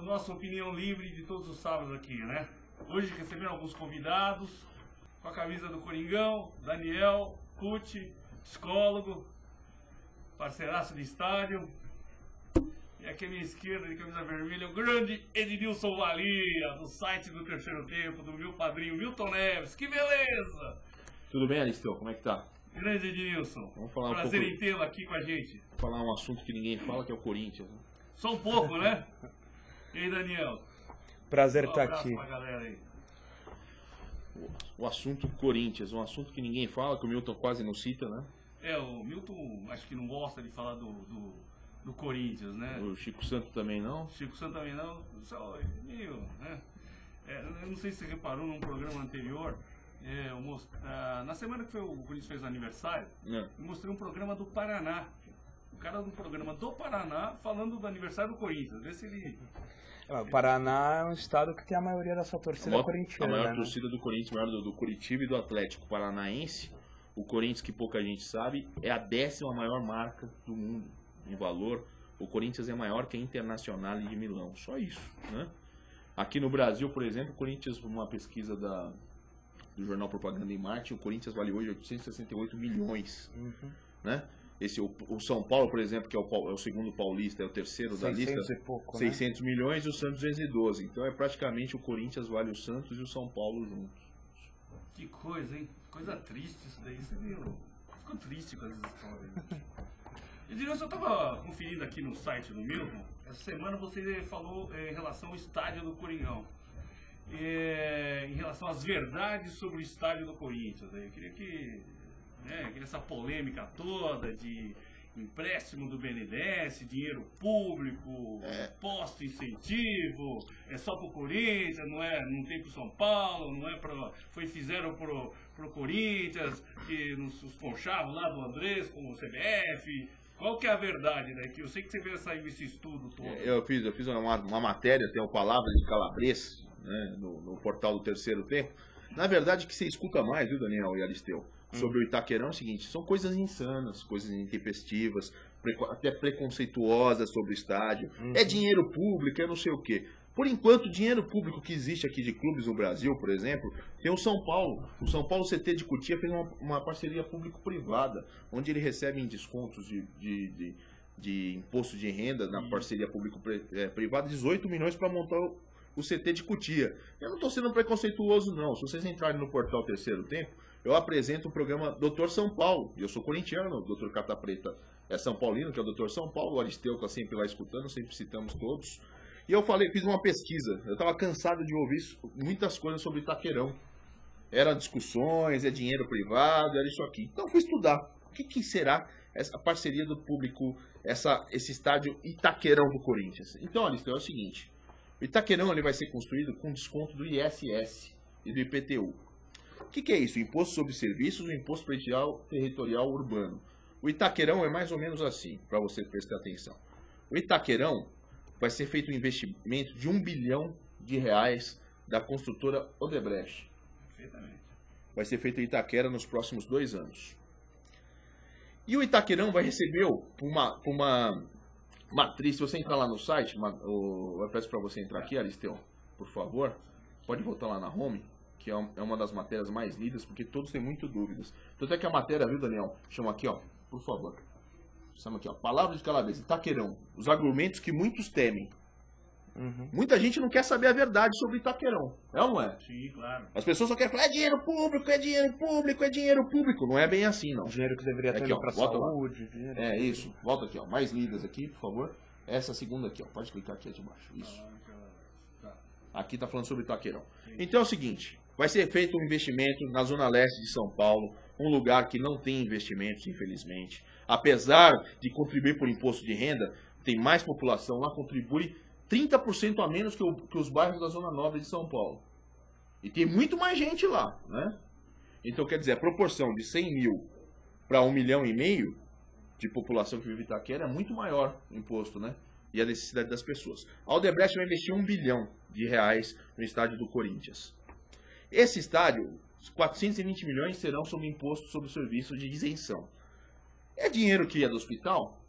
nossa opinião livre de todos os sábados aqui, né? Hoje recebendo alguns convidados com a camisa do Coringão, Daniel Pucci, psicólogo, parceiraço de estádio. E aqui à minha esquerda, de camisa vermelha, o grande Ednilson Valia, do site do Terceiro Tempo, do meu padrinho Milton Neves. Que beleza! Tudo bem, Aristeu? Como é que tá? Grande Ednilson, Vamos falar prazer pouco... em tê-lo aqui com a gente. Falar um assunto que ninguém fala, que é o Corinthians. Né? Só um pouco, né? E aí, Daniel? Prazer estar aqui. Pra galera aí. O assunto Corinthians, um assunto que ninguém fala, que o Milton quase não cita, né? O Milton acho que não gosta de falar do Corinthians, né? O Chico Santo também não. Chico Santo também não. Só meio, né? Eu não sei se você reparou num programa anterior, na semana que o Corinthians fez aniversário, eu mostrei um programa do Paraná. O cara do programa do Paraná falando do aniversário do Corinthians. Vê se ele... O Paraná é um estado que tem a maioria da sua torcida corintiana. A maior né? torcida do Corinthians, maior do Curitiba e do Atlético Paranaense. O Corinthians, que pouca gente sabe, é a 10ª maior marca do mundo em valor. O Corinthians é maior que a Internacional de Milão. Só isso, né? Aqui no Brasil, por exemplo, o Corinthians, uma pesquisa do jornal Propaganda e Marketing, o Corinthians vale hoje 868 milhões, né? O São Paulo, por exemplo, que é o segundo paulista, é o terceiro da lista, 600 e pouco, 600 milhões, e o Santos 212. Então é praticamente o Corinthians vale o Santos e o São Paulo juntos. Que coisa, hein? Coisa triste isso daí. Você viu? Ficou triste com essas histórias. Eu estava conferindo aqui no site do Milton. Essa semana você falou em relação ao estádio do Coringão. Em relação às verdades sobre o estádio do Corinthians. Eu queria que essa polêmica toda de empréstimo do BNDES, dinheiro público, posto incentivo, é só pro Corinthians, não tem pro São Paulo, fizeram pro Corinthians, que nos ponchavam lá do Andrés com o CBF. Qual que é a verdade, né? Que eu sei que você saiu esse estudo todo. Eu fiz uma matéria, tem o Palavra de Calabres, né, no portal do Terceiro Tempo. Na verdade, o que você escuta mais, viu, Daniel e Aristeu, sobre o Itaquerão é o seguinte: são coisas insanas, coisas intempestivas, até preconceituosas sobre o estádio. É dinheiro público, é não sei o quê. Por enquanto, o dinheiro público que existe aqui de clubes no Brasil, por exemplo, tem o São Paulo. O São Paulo CT de Cotia fez uma parceria público-privada, onde ele recebe em descontos de imposto de renda na parceria público-privada 18 milhões para montar o CT de Cotia. Eu não estou sendo preconceituoso, não. Se vocês entrarem no portal Terceiro Tempo, eu apresento o programa Doutor São Paulo. Eu sou corintiano, o Doutor Carta Preta é São Paulino, que é o Doutor São Paulo. O Aristeu está sempre lá escutando, sempre citamos todos. E eu fiz uma pesquisa. Eu estava cansado de ouvir muitas coisas sobre Itaquerão. Eram discussões, é dinheiro privado, era isso aqui. Então eu fui estudar. O que será essa parceria do público, esse estádio Itaquerão do Corinthians? Então, Aristeu, é o seguinte. O Itaquerão ele vai ser construído com desconto do ISS e do IPTU. O que é isso? Imposto sobre serviços e Imposto Territorial Urbano. O Itaquerão é mais ou menos assim, para você prestar atenção. O Itaquerão vai ser feito um investimento de R$1 bilhão da construtora Odebrecht. Perfeitamente. Vai ser feito em Itaquera nos próximos 2 anos. E o Itaquerão vai receber uma matriz. Se você entrar lá no site, eu peço para você entrar aqui, Aristeu, por favor. Pode voltar lá na home, que é uma das matérias mais lidas, porque todos têm muitas dúvidas. Tanto é que a matéria, viu, Daniel? Chama aqui, ó, por favor. Chama aqui, ó, Palavra de Calabres, Itaquerão. Os argumentos que muitos temem. Muita gente não quer saber a verdade sobre Itaquerão. É ou não é? Sim, claro. As pessoas só querem falar, é dinheiro público, é dinheiro público, é dinheiro público. Não é bem assim, não. Dinheiro que deveria estar indo para saúde. Isso. Volta aqui, ó. Mais lidas aqui, por favor. Essa segunda aqui, ó. Pode clicar aqui debaixo. Isso. Aqui tá falando sobre Itaquerão. Então é o seguinte. Vai ser feito um investimento na Zona Leste de São Paulo. Um lugar que não tem investimentos, infelizmente. Apesar de contribuir por imposto de renda, tem mais população lá, contribui 30% a menos que os bairros da Zona Nobre de São Paulo. E tem muito mais gente lá, né? Então, quer dizer, a proporção de 100 mil para 1,5 milhão de população que vive em Itaquera é muito maior o imposto, né? E a necessidade das pessoas. A Odebrecht vai investir R$1 bilhão no estádio do Corinthians. Esse estádio, 420 milhões serão sob imposto sobre o serviço de isenção. É dinheiro que é do hospital?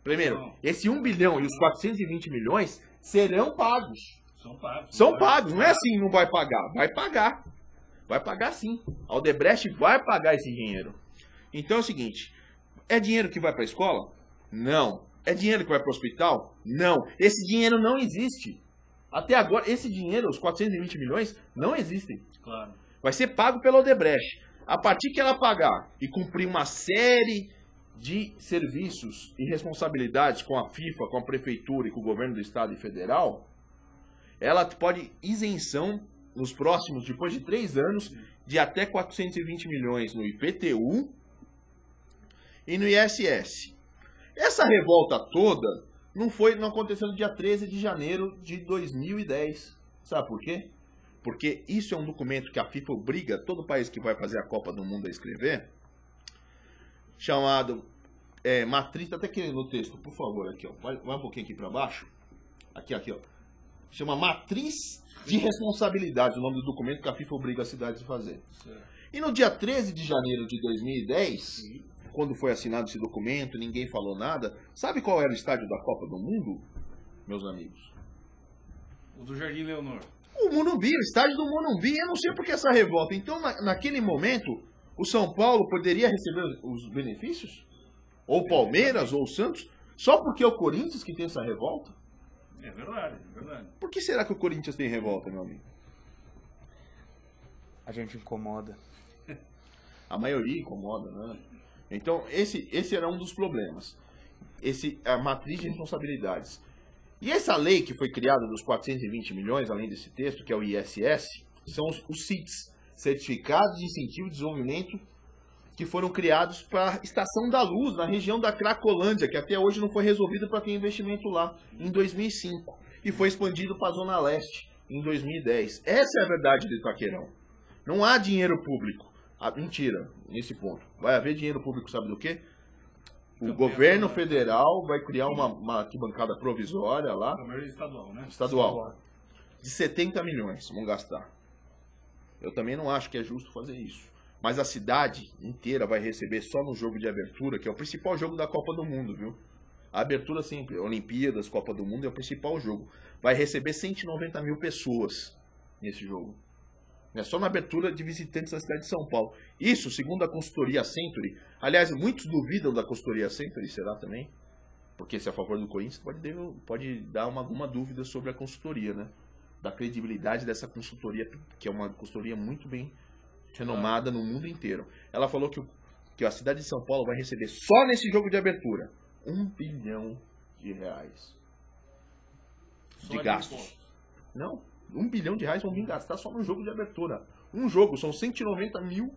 Primeiro, Não. esse 1 bilhão e os 420 milhões serão pagos. São pagos. São pagos, não é assim, não vai pagar. Vai pagar. Vai pagar sim. A Odebrecht vai pagar esse dinheiro. Então é o seguinte, é dinheiro que vai para a escola? Não. É dinheiro que vai para o hospital? Não. Esse dinheiro não existe. Até agora, esse dinheiro, os 420 milhões, não existem. Claro. Vai ser pago pela Odebrecht. A partir que ela pagar e cumprir uma série de serviços e responsabilidades com a FIFA, com a prefeitura e com o governo do estado e federal, ela pode isenção nos próximos, depois de 3 anos, de até 420 milhões no IPTU e no ISS. Essa revolta toda não aconteceu no dia 13 de janeiro de 2010. Sabe por quê? Porque isso é um documento que a FIFA obriga todo país que vai fazer a Copa do Mundo a escrever, chamado matriz, até aqui no texto, por favor, aqui, ó, vai um pouquinho aqui para baixo, aqui, ó, chama matriz de responsabilidade, o nome do documento que a FIFA obriga as cidades a fazer. Certo. E no dia 13 de janeiro de 2010, quando foi assinado esse documento, ninguém falou nada, sabe qual era o estádio da Copa do Mundo, meus amigos? O do Jardim Leonor. O Morumbi, o estádio do Morumbi. Eu não sei por que essa revolta. Então, naquele momento, o São Paulo poderia receber os benefícios? Ou o Palmeiras, ou o Santos? Só porque é o Corinthians que tem essa revolta? É verdade, é verdade. Por que será que o Corinthians tem revolta, meu amigo? A gente incomoda. A maioria incomoda, né? Então, esse era um dos problemas. A matriz de responsabilidades. E essa lei que foi criada dos 420 milhões, além desse texto, que é o ISS, são os CITs, Certificados de Incentivo e Desenvolvimento, que foram criados para a Estação da Luz, na região da Cracolândia, que até hoje não foi resolvido para ter investimento lá, em 2005. E foi expandido para a Zona Leste, em 2010. Essa é a verdade do Itaquerão. Não há dinheiro público. Mentira, nesse ponto. Vai haver dinheiro público, sabe do quê? O governo federal vai criar uma arquibancada provisória lá. Estadual, né? Estadual. De 70 milhões vão gastar. Eu também não acho que é justo fazer isso. Mas a cidade inteira vai receber só no jogo de abertura, que é o principal jogo da Copa do Mundo, viu? A abertura sempre, Olimpíadas, Copa do Mundo é o principal jogo. Vai receber 190 mil pessoas nesse jogo. É só na abertura de visitantes da cidade de São Paulo. Isso, segundo a consultoria Century. Aliás, muitos duvidam da consultoria Century, será também? Porque se é a favor do Corinthians, pode dar alguma dúvida sobre a consultoria, né? Da credibilidade dessa consultoria, que é uma consultoria muito bem renomada no mundo inteiro. Ela falou que a cidade de São Paulo vai receber só nesse jogo de abertura 1 bilhão de reais de gastos. Não, 1 bilhão de reais vão vir gastar só no jogo de abertura. Um jogo, são 190 mil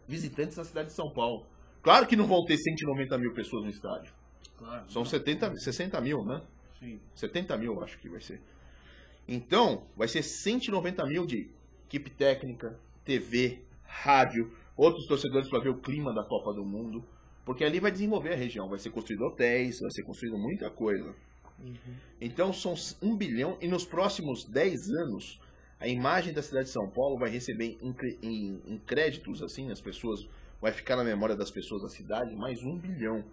visitantes na cidade de São Paulo. Claro que não vão ter 190 mil pessoas no estádio. Claro. São 60 mil, né? Sim. 70 mil, acho que vai ser. Então, vai ser 190 mil de equipe técnica, TV, rádio, outros torcedores para ver o clima da Copa do Mundo. Porque ali vai desenvolver a região. Vai ser construído hotéis, vai ser construído muita coisa. Então são 1 bilhão e nos próximos 10 anos a imagem da cidade de São Paulo vai receber em créditos, assim, as pessoas, vai ficar na memória das pessoas da cidade mais 1 bilhão.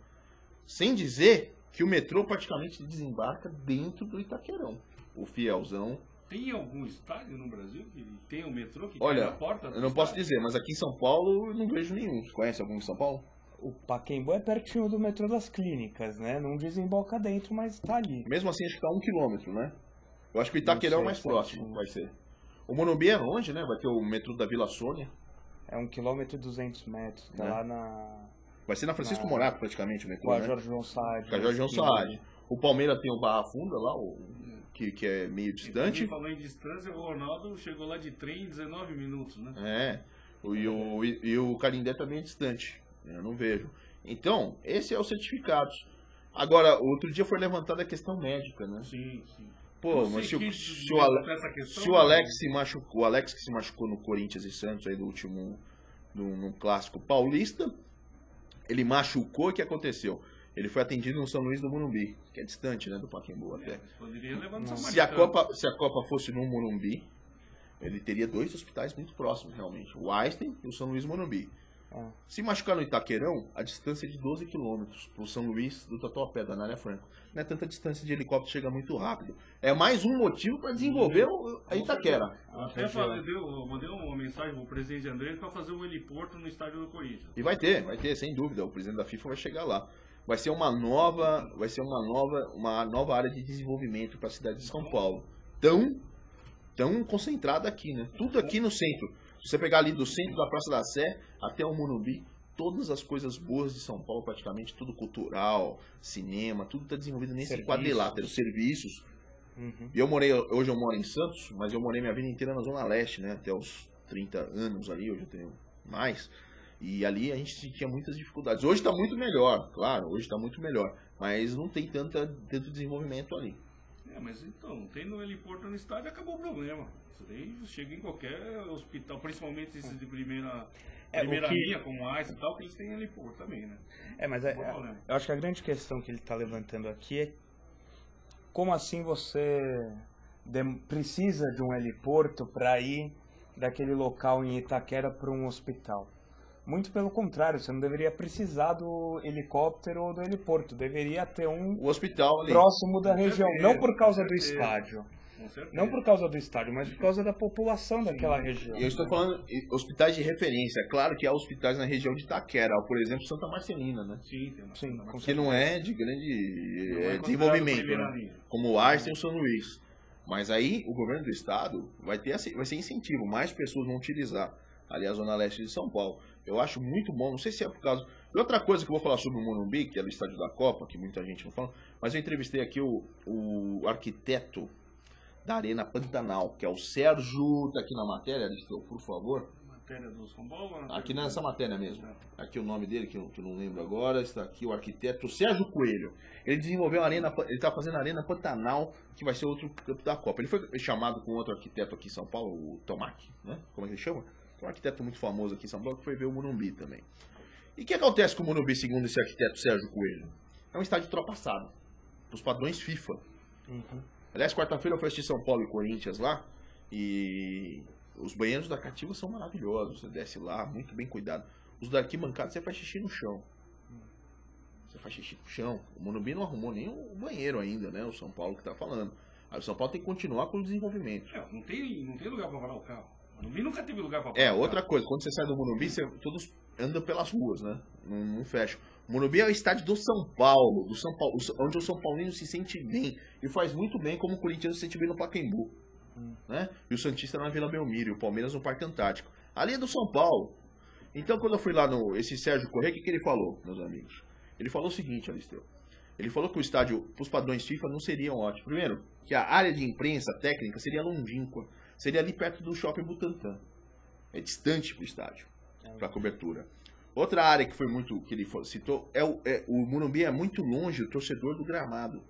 Sem dizer que o metrô praticamente desembarca dentro do Itaquerão. O Fielzão. Tem algum estádio no Brasil que tem o metrô que Olha, cai na porta? eu não posso dizer, mas aqui em São Paulo eu não vejo nenhum. Você conhece algum em São Paulo? O Pacaembu é pertinho do metrô das Clínicas, né? Não desemboca dentro, mas tá ali. Mesmo assim, acho que tá 1 quilômetro, né? Eu acho que o Itaquerão é o mais próximo, vai ser. O Morumbi é longe, né? Vai ter o metrô da Vila Sônia. É 1 km e 200 metros. Tá lá na... Vai ser na Francisco Morato, praticamente, o metrô, Com a né? Jorge João Saad. Com a Jorge João Saad. O Palmeiras tem o Barra Funda lá, que é meio distante. Falou em distância, o Ronaldo chegou lá de trem em 19 minutos, né? É. E o Canindé também é distante. Eu não vejo. Então, esse é os certificados. Agora, outro dia foi levantada a questão médica, né? Sim, sim. Pô, mas se o Alex se machucou, o Alex que se machucou no Corinthians e Santos aí no último, no clássico paulista, ele machucou, o que aconteceu? Ele foi atendido no São Luís do Morumbi, que é distante, né, do Pacaembu até. Poderia levar no Se a Copa fosse no Morumbi, ele teria 2 hospitais muito próximos, realmente. O Einstein e o São Luís Morumbi. Se machucar no Itaquerão, a distância é de 12 km pro São Luís do Tatuapé, da Anália Franco. Não é tanta distância de helicóptero, chega muito rápido. É mais um motivo para desenvolver a Itaquera. Eu até eu mandei uma mensagem pro presidente André para fazer um heliporto no estádio do Corinthians. E vai ter, sem dúvida. O presidente da FIFA vai chegar lá. Vai ser uma nova área de desenvolvimento para a cidade de São Paulo. Tão concentrada aqui, né? Tudo aqui no centro. Se você pegar ali do centro da Praça da Sé até o Morumbi, todas as coisas boas de São Paulo, praticamente tudo cultural, cinema, tudo está desenvolvido nesse quadrilátero, serviços. E hoje eu moro em Santos, mas eu morei minha vida inteira na Zona Leste, né? Até os 30 anos ali, hoje eu tenho mais. E ali a gente tinha muitas dificuldades. Hoje está muito melhor, claro, hoje está muito melhor. Mas não tem tanto desenvolvimento ali. Mas então, tendo heliporto no estádio, acabou o problema. Isso daí chega em qualquer hospital, principalmente esses de primeira linha, como o AIS e tal, que eles têm heliporto também, né? Mas eu acho que a grande questão que ele está levantando aqui é como assim você precisa de um heliporto para ir daquele local em Itaquera para um hospital. Muito pelo contrário, você não deveria precisar do helicóptero ou do heliporto, deveria ter o hospital ali próximo da região, não por causa do estádio. Não por causa do estádio, mas por causa da população daquela região. Eu estou falando hospitais de referência. Claro que há hospitais na região de Itaquera, por exemplo, Santa Marcelina, né? Sim, que não é de grande desenvolvimento, né? Como o Einstein e o São Luís. Mas aí o governo do estado vai ser incentivo, mais pessoas vão utilizar ali a zona leste de São Paulo. Eu acho muito bom, não sei se é por causa... E outra coisa que eu vou falar sobre o Morumbi, que é do estádio da Copa, que muita gente não fala, mas eu entrevistei aqui o arquiteto da Arena Pantanal, que é o Sérgio, tá aqui na matéria, Aristeu, por favor. Matéria do São Paulo? Aqui nessa matéria mesmo. Aqui o nome dele, que eu não lembro agora, está aqui o arquiteto Sérgio Coelho. Ele desenvolveu a Arena, ele está fazendo a Arena Pantanal, que vai ser outro campo da Copa. Ele foi chamado com outro arquiteto aqui em São Paulo, o Tomac, né? Como é que ele chama? Um arquiteto muito famoso aqui em São Paulo, que foi ver o Morumbi também. E o que acontece com o Morumbi, segundo esse arquiteto Sérgio Coelho? É um estádio ultrapassado, os padrões FIFA. Aliás, quarta-feira eu fui assistir São Paulo e Corinthians lá, e os banheiros da Cativa são maravilhosos. Você desce lá, muito bem cuidado. Os da arquibancada você faz xixi no chão. O Morumbi não arrumou nem o banheiro ainda, né? O São Paulo que está falando. Aí o São Paulo tem que continuar com o desenvolvimento. Não tem lugar para parar o carro. O Morumbi nunca teve lugar para parar. Outra coisa, quando você sai do Morumbi, todos andam pelas ruas, né? Não fecha. O Morumbi é o estádio do São Paulo, onde o São Paulino se sente bem. E faz muito bem, como o Corinthians se sente bem no Pacaembu. Né? E o Santista na Vila Belmiro, o Palmeiras no Parque Antártico. Ali é do São Paulo. Então, quando eu fui lá esse Sérgio Corrêa, o que ele falou, meus amigos? Ele falou o seguinte, Aristeu. Ele falou que o estádio, os padrões FIFA, não seriam ótimos. Primeiro, que a área de imprensa técnica seria longínqua. Seria ali perto do Shopping Butantã. É distante para o estádio, para a cobertura. Outra área que foi muito, que ele citou, o Morumbi é muito longe do torcedor do gramado.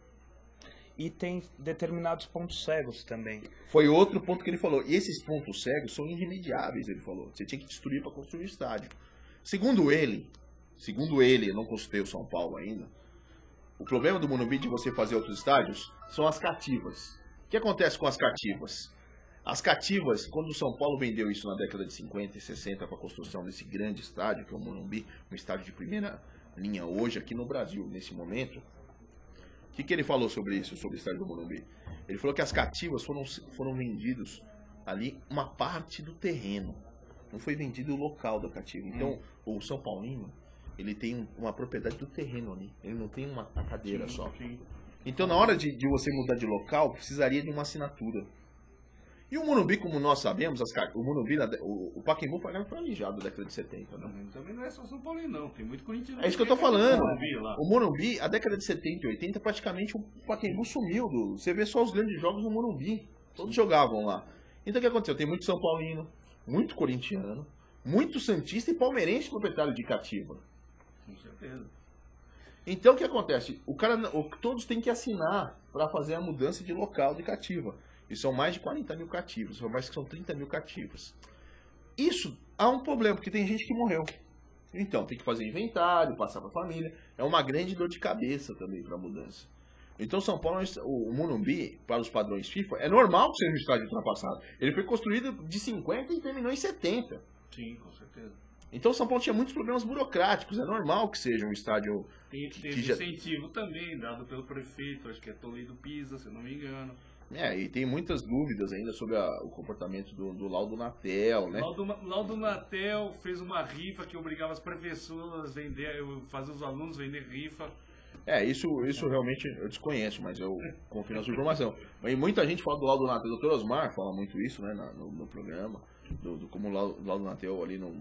E tem determinados pontos cegos também. Foi outro ponto que ele falou. E esses pontos cegos são irremediáveis, ele falou. Você tinha que destruir para construir o estádio. Segundo ele, eu não consultei o São Paulo ainda, o problema do Morumbi de você fazer outros estádios são as cativas. O que acontece com as cativas? As cativas, quando o São Paulo vendeu isso na década de 50 e 60 para a construção desse grande estádio, que é o Morumbi, um estádio de primeira linha hoje aqui no Brasil, nesse momento, o que ele falou sobre isso, sobre o estádio do Morumbi? Ele falou que as cativas foram vendidos ali uma parte do terreno, não foi vendido o local da cativa. Então, o São Paulino, ele tem uma propriedade do terreno ali, ele não tem uma cadeira só. Então, na hora de você mudar de local, precisaria de uma assinatura. E o Morumbi, como nós sabemos, o Morumbi, o Pacaembu foi planejado na década de 70, né? Também não é só São Paulo, não. Tem muito corintiano. É isso que eu tô falando. O Morumbi, a década de 70 e 80, praticamente o Pacaembu sumiu. Você vê só os grandes jogos no Morumbi. Todos jogavam lá. Então o que aconteceu? Tem muito São Paulino, muito corintiano, muito santista e palmeirense proprietário de cativa. Com certeza. Então o que acontece? Todos têm que assinar para fazer a mudança de local de cativa. E são mais de 40 mil cativos, mais que são 30 mil cativos. Isso há um problema, porque tem gente que morreu. Então, tem que fazer inventário, passar para a família. É uma grande dor de cabeça também para a mudança. Então, São Paulo, o Morumbi, para os padrões FIFA, é normal que seja um estádio ultrapassado. Ele foi construído de 50 e terminou em 70. Sim, com certeza. Então o São Paulo tinha muitos problemas burocráticos, é normal que seja um estádio... Tem incentivo também, dado pelo prefeito, acho que é Toledo Pisa, se eu não me engano. E tem muitas dúvidas ainda sobre o comportamento do Laudo Natel, né? Laudo Natel fez uma rifa que obrigava as professoras a fazer os alunos vender rifa. Isso realmente eu desconheço, mas eu confio na sua informação. E muita gente fala do Laudo Natel, o Dr. Osmar fala muito isso, né, no programa, como o Laudo Natel ali no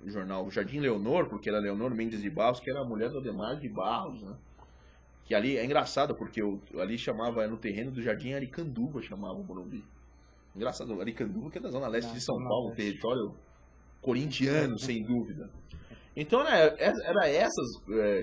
jornal Jardim Leonor, porque era Leonor Mendes de Barros, que era a mulher do Ademar de Barros, né? Que ali é engraçado, porque ali chamava, no terreno do Jardim Aricanduva, chamava o Morumbi. Engraçado, Aricanduva, que é da zona leste de São Paulo, um território corintiano, sem dúvida. Então, era essas,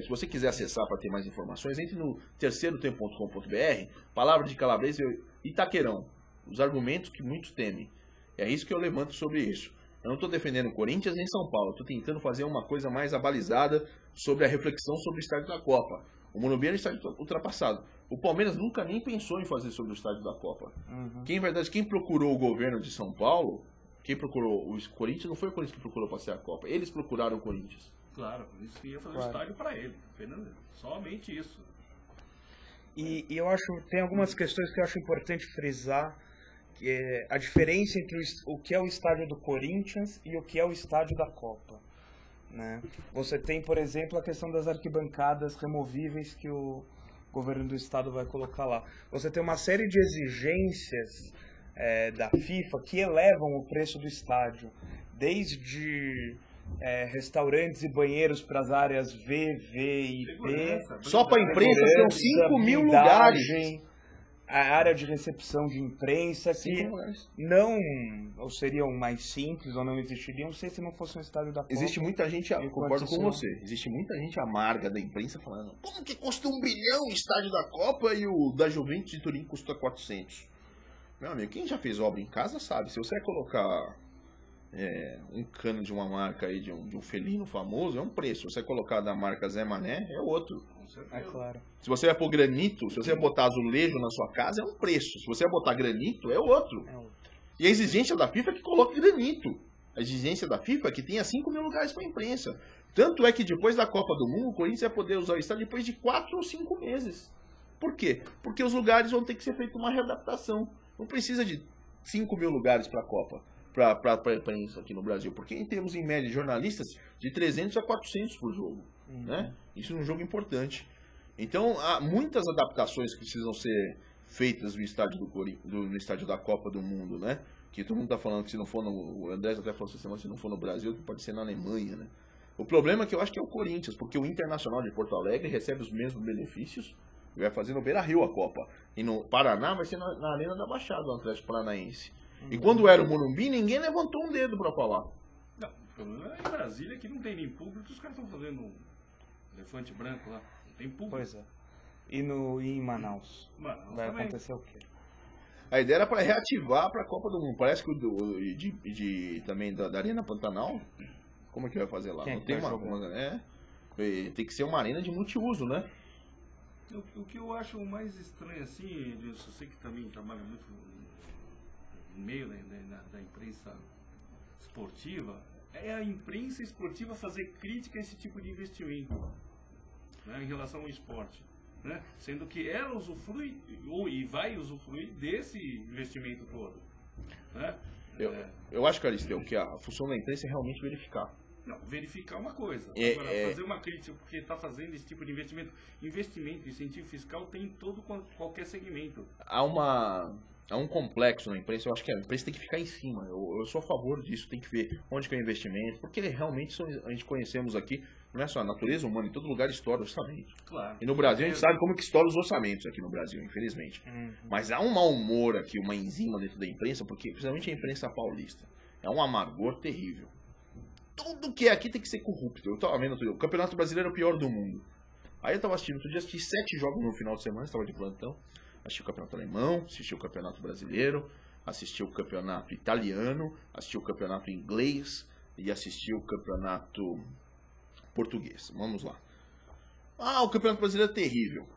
se você quiser acessar para ter mais informações, entre no terceirotempo.com.br, palavra de Calabresa e Itaquerão, os argumentos que muitos temem. É isso que eu levanto sobre isso. Eu não estou defendendo o Corinthians nem São Paulo, estou tentando fazer uma coisa mais abalizada sobre a reflexão sobre o estádio da Copa. O Morumbi era um estádio ultrapassado. O Palmeiras nunca nem pensou em fazer sobre o estádio da Copa. Quem procurou o governo de São Paulo, quem procurou o Corinthians, não foi o Corinthians que procurou passear a Copa. Eles procuraram o Corinthians. Claro, isso ia fazer o estádio para ele. Somente isso. E eu acho que tem algumas questões que eu acho importante frisar. Que é a diferença entre o que é o estádio do Corinthians e o que é o estádio da Copa. Né? Você tem, por exemplo, a questão das arquibancadas removíveis que o governo do estado vai colocar lá. Você tem uma série de exigências da FIFA que elevam o preço do estádio, desde restaurantes e banheiros para as áreas V, V e P. Só para a imprensa são 5 mil lugares. A área de recepção de imprensa, que não, ou seriam mais simples, ou não existiriam, não sei se não fosse um estádio da Copa. Existe muita gente, concordo com você, existe muita gente amarga da imprensa falando, como que custa 1 bilhão o estádio da Copa e o da Juventus de Turim custa 400? Meu amigo, quem já fez obra em casa sabe, se você colocar um cano de uma marca aí, de um felino famoso, é um preço. Se você colocar da marca Zé Mané, é outro. É claro. Se você vai pôr granito, se você vai botar azulejo na sua casa, é um preço. Se você vai botar granito, é outro. E a exigência da FIFA é que coloque granito. A exigência da FIFA é que tenha 5 mil lugares para a imprensa. Tanto é que depois da Copa do Mundo, o Corinthians vai poder usar o estádio depois de 4 ou 5 meses. Por quê? Porque os lugares vão ter que ser feita uma readaptação. Não precisa de 5 mil lugares para a Copa, para a imprensa aqui no Brasil. Porque temos, em média, jornalistas de 300 a 400 por jogo. Né? Isso é um jogo importante. Então, há muitas adaptações que precisam ser feitas no estádio no estádio da Copa do Mundo, né? Que todo mundo está falando que se não for o Andrés até falou essa semana, se não for no Brasil, pode ser na Alemanha, né? O problema é que eu acho que é o Corinthians, porque o Internacional de Porto Alegre recebe os mesmos benefícios e vai fazer no Beira-Rio a Copa. E no Paraná vai ser na Arena da Baixada, o Atlético Paranaense. E quando era o Morumbi, ninguém levantou um dedo para falar. Não, o problema é em Brasília, que não tem nem público, os caras estão fazendo um elefante branco lá. Não tem público. Pois é. E em Manaus? Vai também acontecer o quê? A ideia era para reativar para a Copa do Mundo. Parece que também da Arena Pantanal, como é que vai fazer lá? Quem não tem tem que ser uma arena de multiuso, né? O que eu acho mais estranho assim, eu sei que também trabalha muito no meio da imprensa esportiva, é a imprensa esportiva fazer crítica a esse tipo de investimento, né, em relação ao esporte. Né? Sendo que ela usufrui e vai usufruir desse investimento todo. Né? Eu acho, Aristeu, que a função da imprensa é realmente verificar. Não, verificar uma coisa. Agora, fazer uma crítica porque está fazendo esse tipo de investimento. Investimento, incentivo fiscal tem em qualquer segmento. Há um complexo na imprensa, eu acho que a imprensa tem que ficar em cima. Eu sou a favor disso, tem que ver onde que é o investimento, porque realmente a gente conhecemos aqui, não é só a natureza humana, em todo lugar estoura o orçamento. Claro. E no Brasil a gente sabe como que estoura os orçamentos aqui no Brasil, infelizmente. Mas há um mau humor aqui, uma enzima dentro da imprensa, porque principalmente a imprensa paulista. É um amargor terrível. Tudo que é aqui tem que ser corrupto. Eu tava vendo o Campeonato Brasileiro é o pior do mundo. Aí eu tava assistindo, outro dia assisti 7 jogos no final de semana, estava de plantão. Assisti o Campeonato Alemão, assisti o Campeonato Brasileiro, assisti o Campeonato Italiano, assisti o Campeonato Inglês e assisti o Campeonato Português. Vamos lá. O Campeonato Brasileiro é terrível.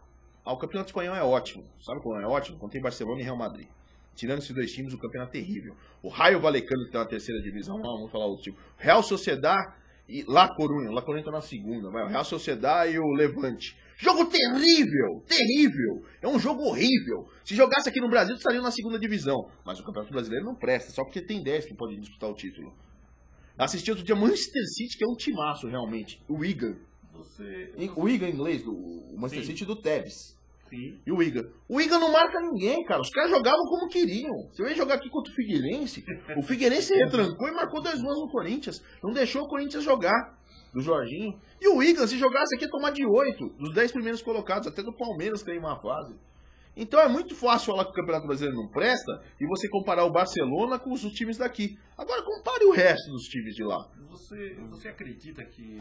O Campeonato Espanhol é ótimo. Sabe qual é ótimo? Quando tem Barcelona e Real Madrid. Tirando esses dois times, o campeonato é terrível. O Raio Vallecano, que está na terceira divisão, vamos falar outro tipo. Real Sociedad E La Coruña tá na segunda, vai. O Real Sociedad e o Levante. Jogo terrível, terrível. É um jogo horrível. Se jogasse aqui no Brasil, estariam na segunda divisão. Mas o Campeonato Brasileiro não presta, só porque tem 10 que podem disputar o título. Assisti outro dia Manchester City, que é um timaço, realmente. O Wigan. O Wigan em inglês, o Manchester City do Tevez. Sim. E o Wigan. O Wigan não marca ninguém, cara. Os caras jogavam como queriam. Você vai jogar aqui contra o Figueirense retrancou e marcou 2 gols no Corinthians. Não deixou o Corinthians jogar. Do Jorginho. E o Wigan, se jogasse aqui, ia tomar de 8. Dos 10 primeiros colocados. Até do Palmeiras tem uma fase. Então é muito fácil falar que o Campeonato Brasileiro não presta e você comparar o Barcelona com os times daqui. Agora compare o resto dos times de lá. Você acredita que,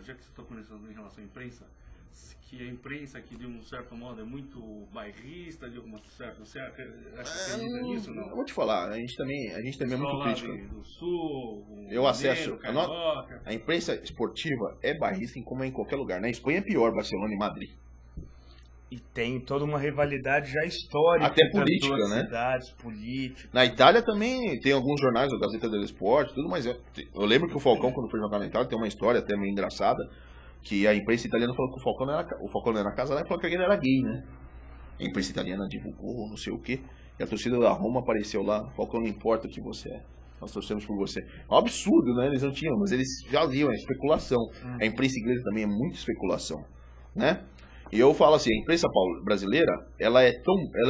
já que você está conversando em relação à imprensa, que a imprensa aqui de um certo modo é muito bairrista, de alguma certa, você acredita nisso, não? Eu vou te falar, a gente também é muito crítico. Do Sul, eu acesso a imprensa esportiva é bairrista como é em qualquer lugar. Na Espanha é pior, Barcelona e Madrid. E tem toda uma rivalidade já histórica. Até política, né? Cidades, política. Na Itália também tem alguns jornais, a Gazeta dello Sport, tudo, mas eu lembro que o Falcão, quando foi jogar na Itália, tem uma história até meio engraçada, que a imprensa italiana falou que o Falcão não era casado, e falou que ele era gay, né? A imprensa italiana divulgou, não sei o quê, e a torcida da Roma apareceu lá, Falcão, não importa o que você é, nós torcemos por você. É um absurdo, né? Eles não tinham, mas eles já viam, é especulação. A imprensa inglesa também é muito especulação, né? E eu falo assim, a imprensa brasileira, ela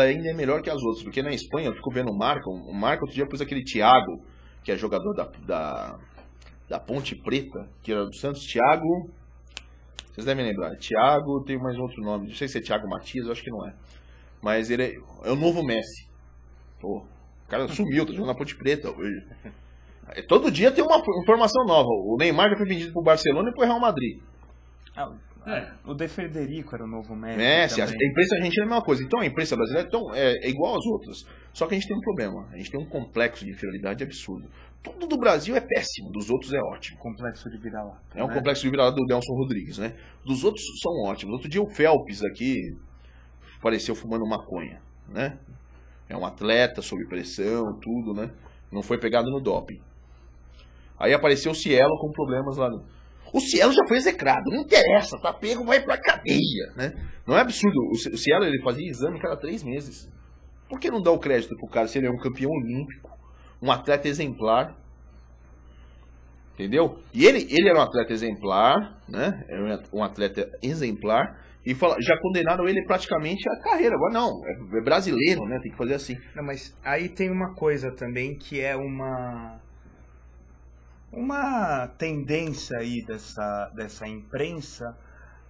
ainda é melhor que as outras, porque na Espanha eu fico vendo o Marca outro dia pôs aquele Thiago, que é jogador da Ponte Preta, que era do Santos, Thiago, vocês devem lembrar, Thiago tem mais outro nome, não sei se é Thiago Matias, eu acho que não é, mas ele é o novo Messi. Pô, o cara sumiu, tá jogando na Ponte Preta hoje. Todo dia tem uma informação nova, o Neymar já foi vendido pro Barcelona e pro Real Madrid. O De Federico era o novo Messi. A imprensa argentina é a mesma coisa. Então a imprensa brasileira é igual às outras. Só que a gente tem um problema. A gente tem um complexo de inferioridade absurdo. Tudo do Brasil é péssimo, dos outros é ótimo. Complexo de vira-lata. É um complexo de vira-lata do Nelson Rodrigues, né? Dos outros são ótimos. Outro dia o Phelps aqui apareceu fumando maconha, né? É um atleta sob pressão, tudo, né? Não foi pegado no doping. Aí apareceu o Cielo com problemas lá no... O Cielo já foi execrado, não interessa, tá pego, vai pra cadeia, né? Não é absurdo, o Cielo ele fazia exame cada 3 meses. Por que não dá o crédito pro cara se ele é um campeão olímpico, um atleta exemplar? Entendeu? E ele era um atleta exemplar, né? Era um atleta exemplar e já condenaram ele praticamente a carreira. Agora não, é brasileiro, né? Tem que fazer assim. Não, mas aí tem uma coisa também que é uma tendência aí dessa imprensa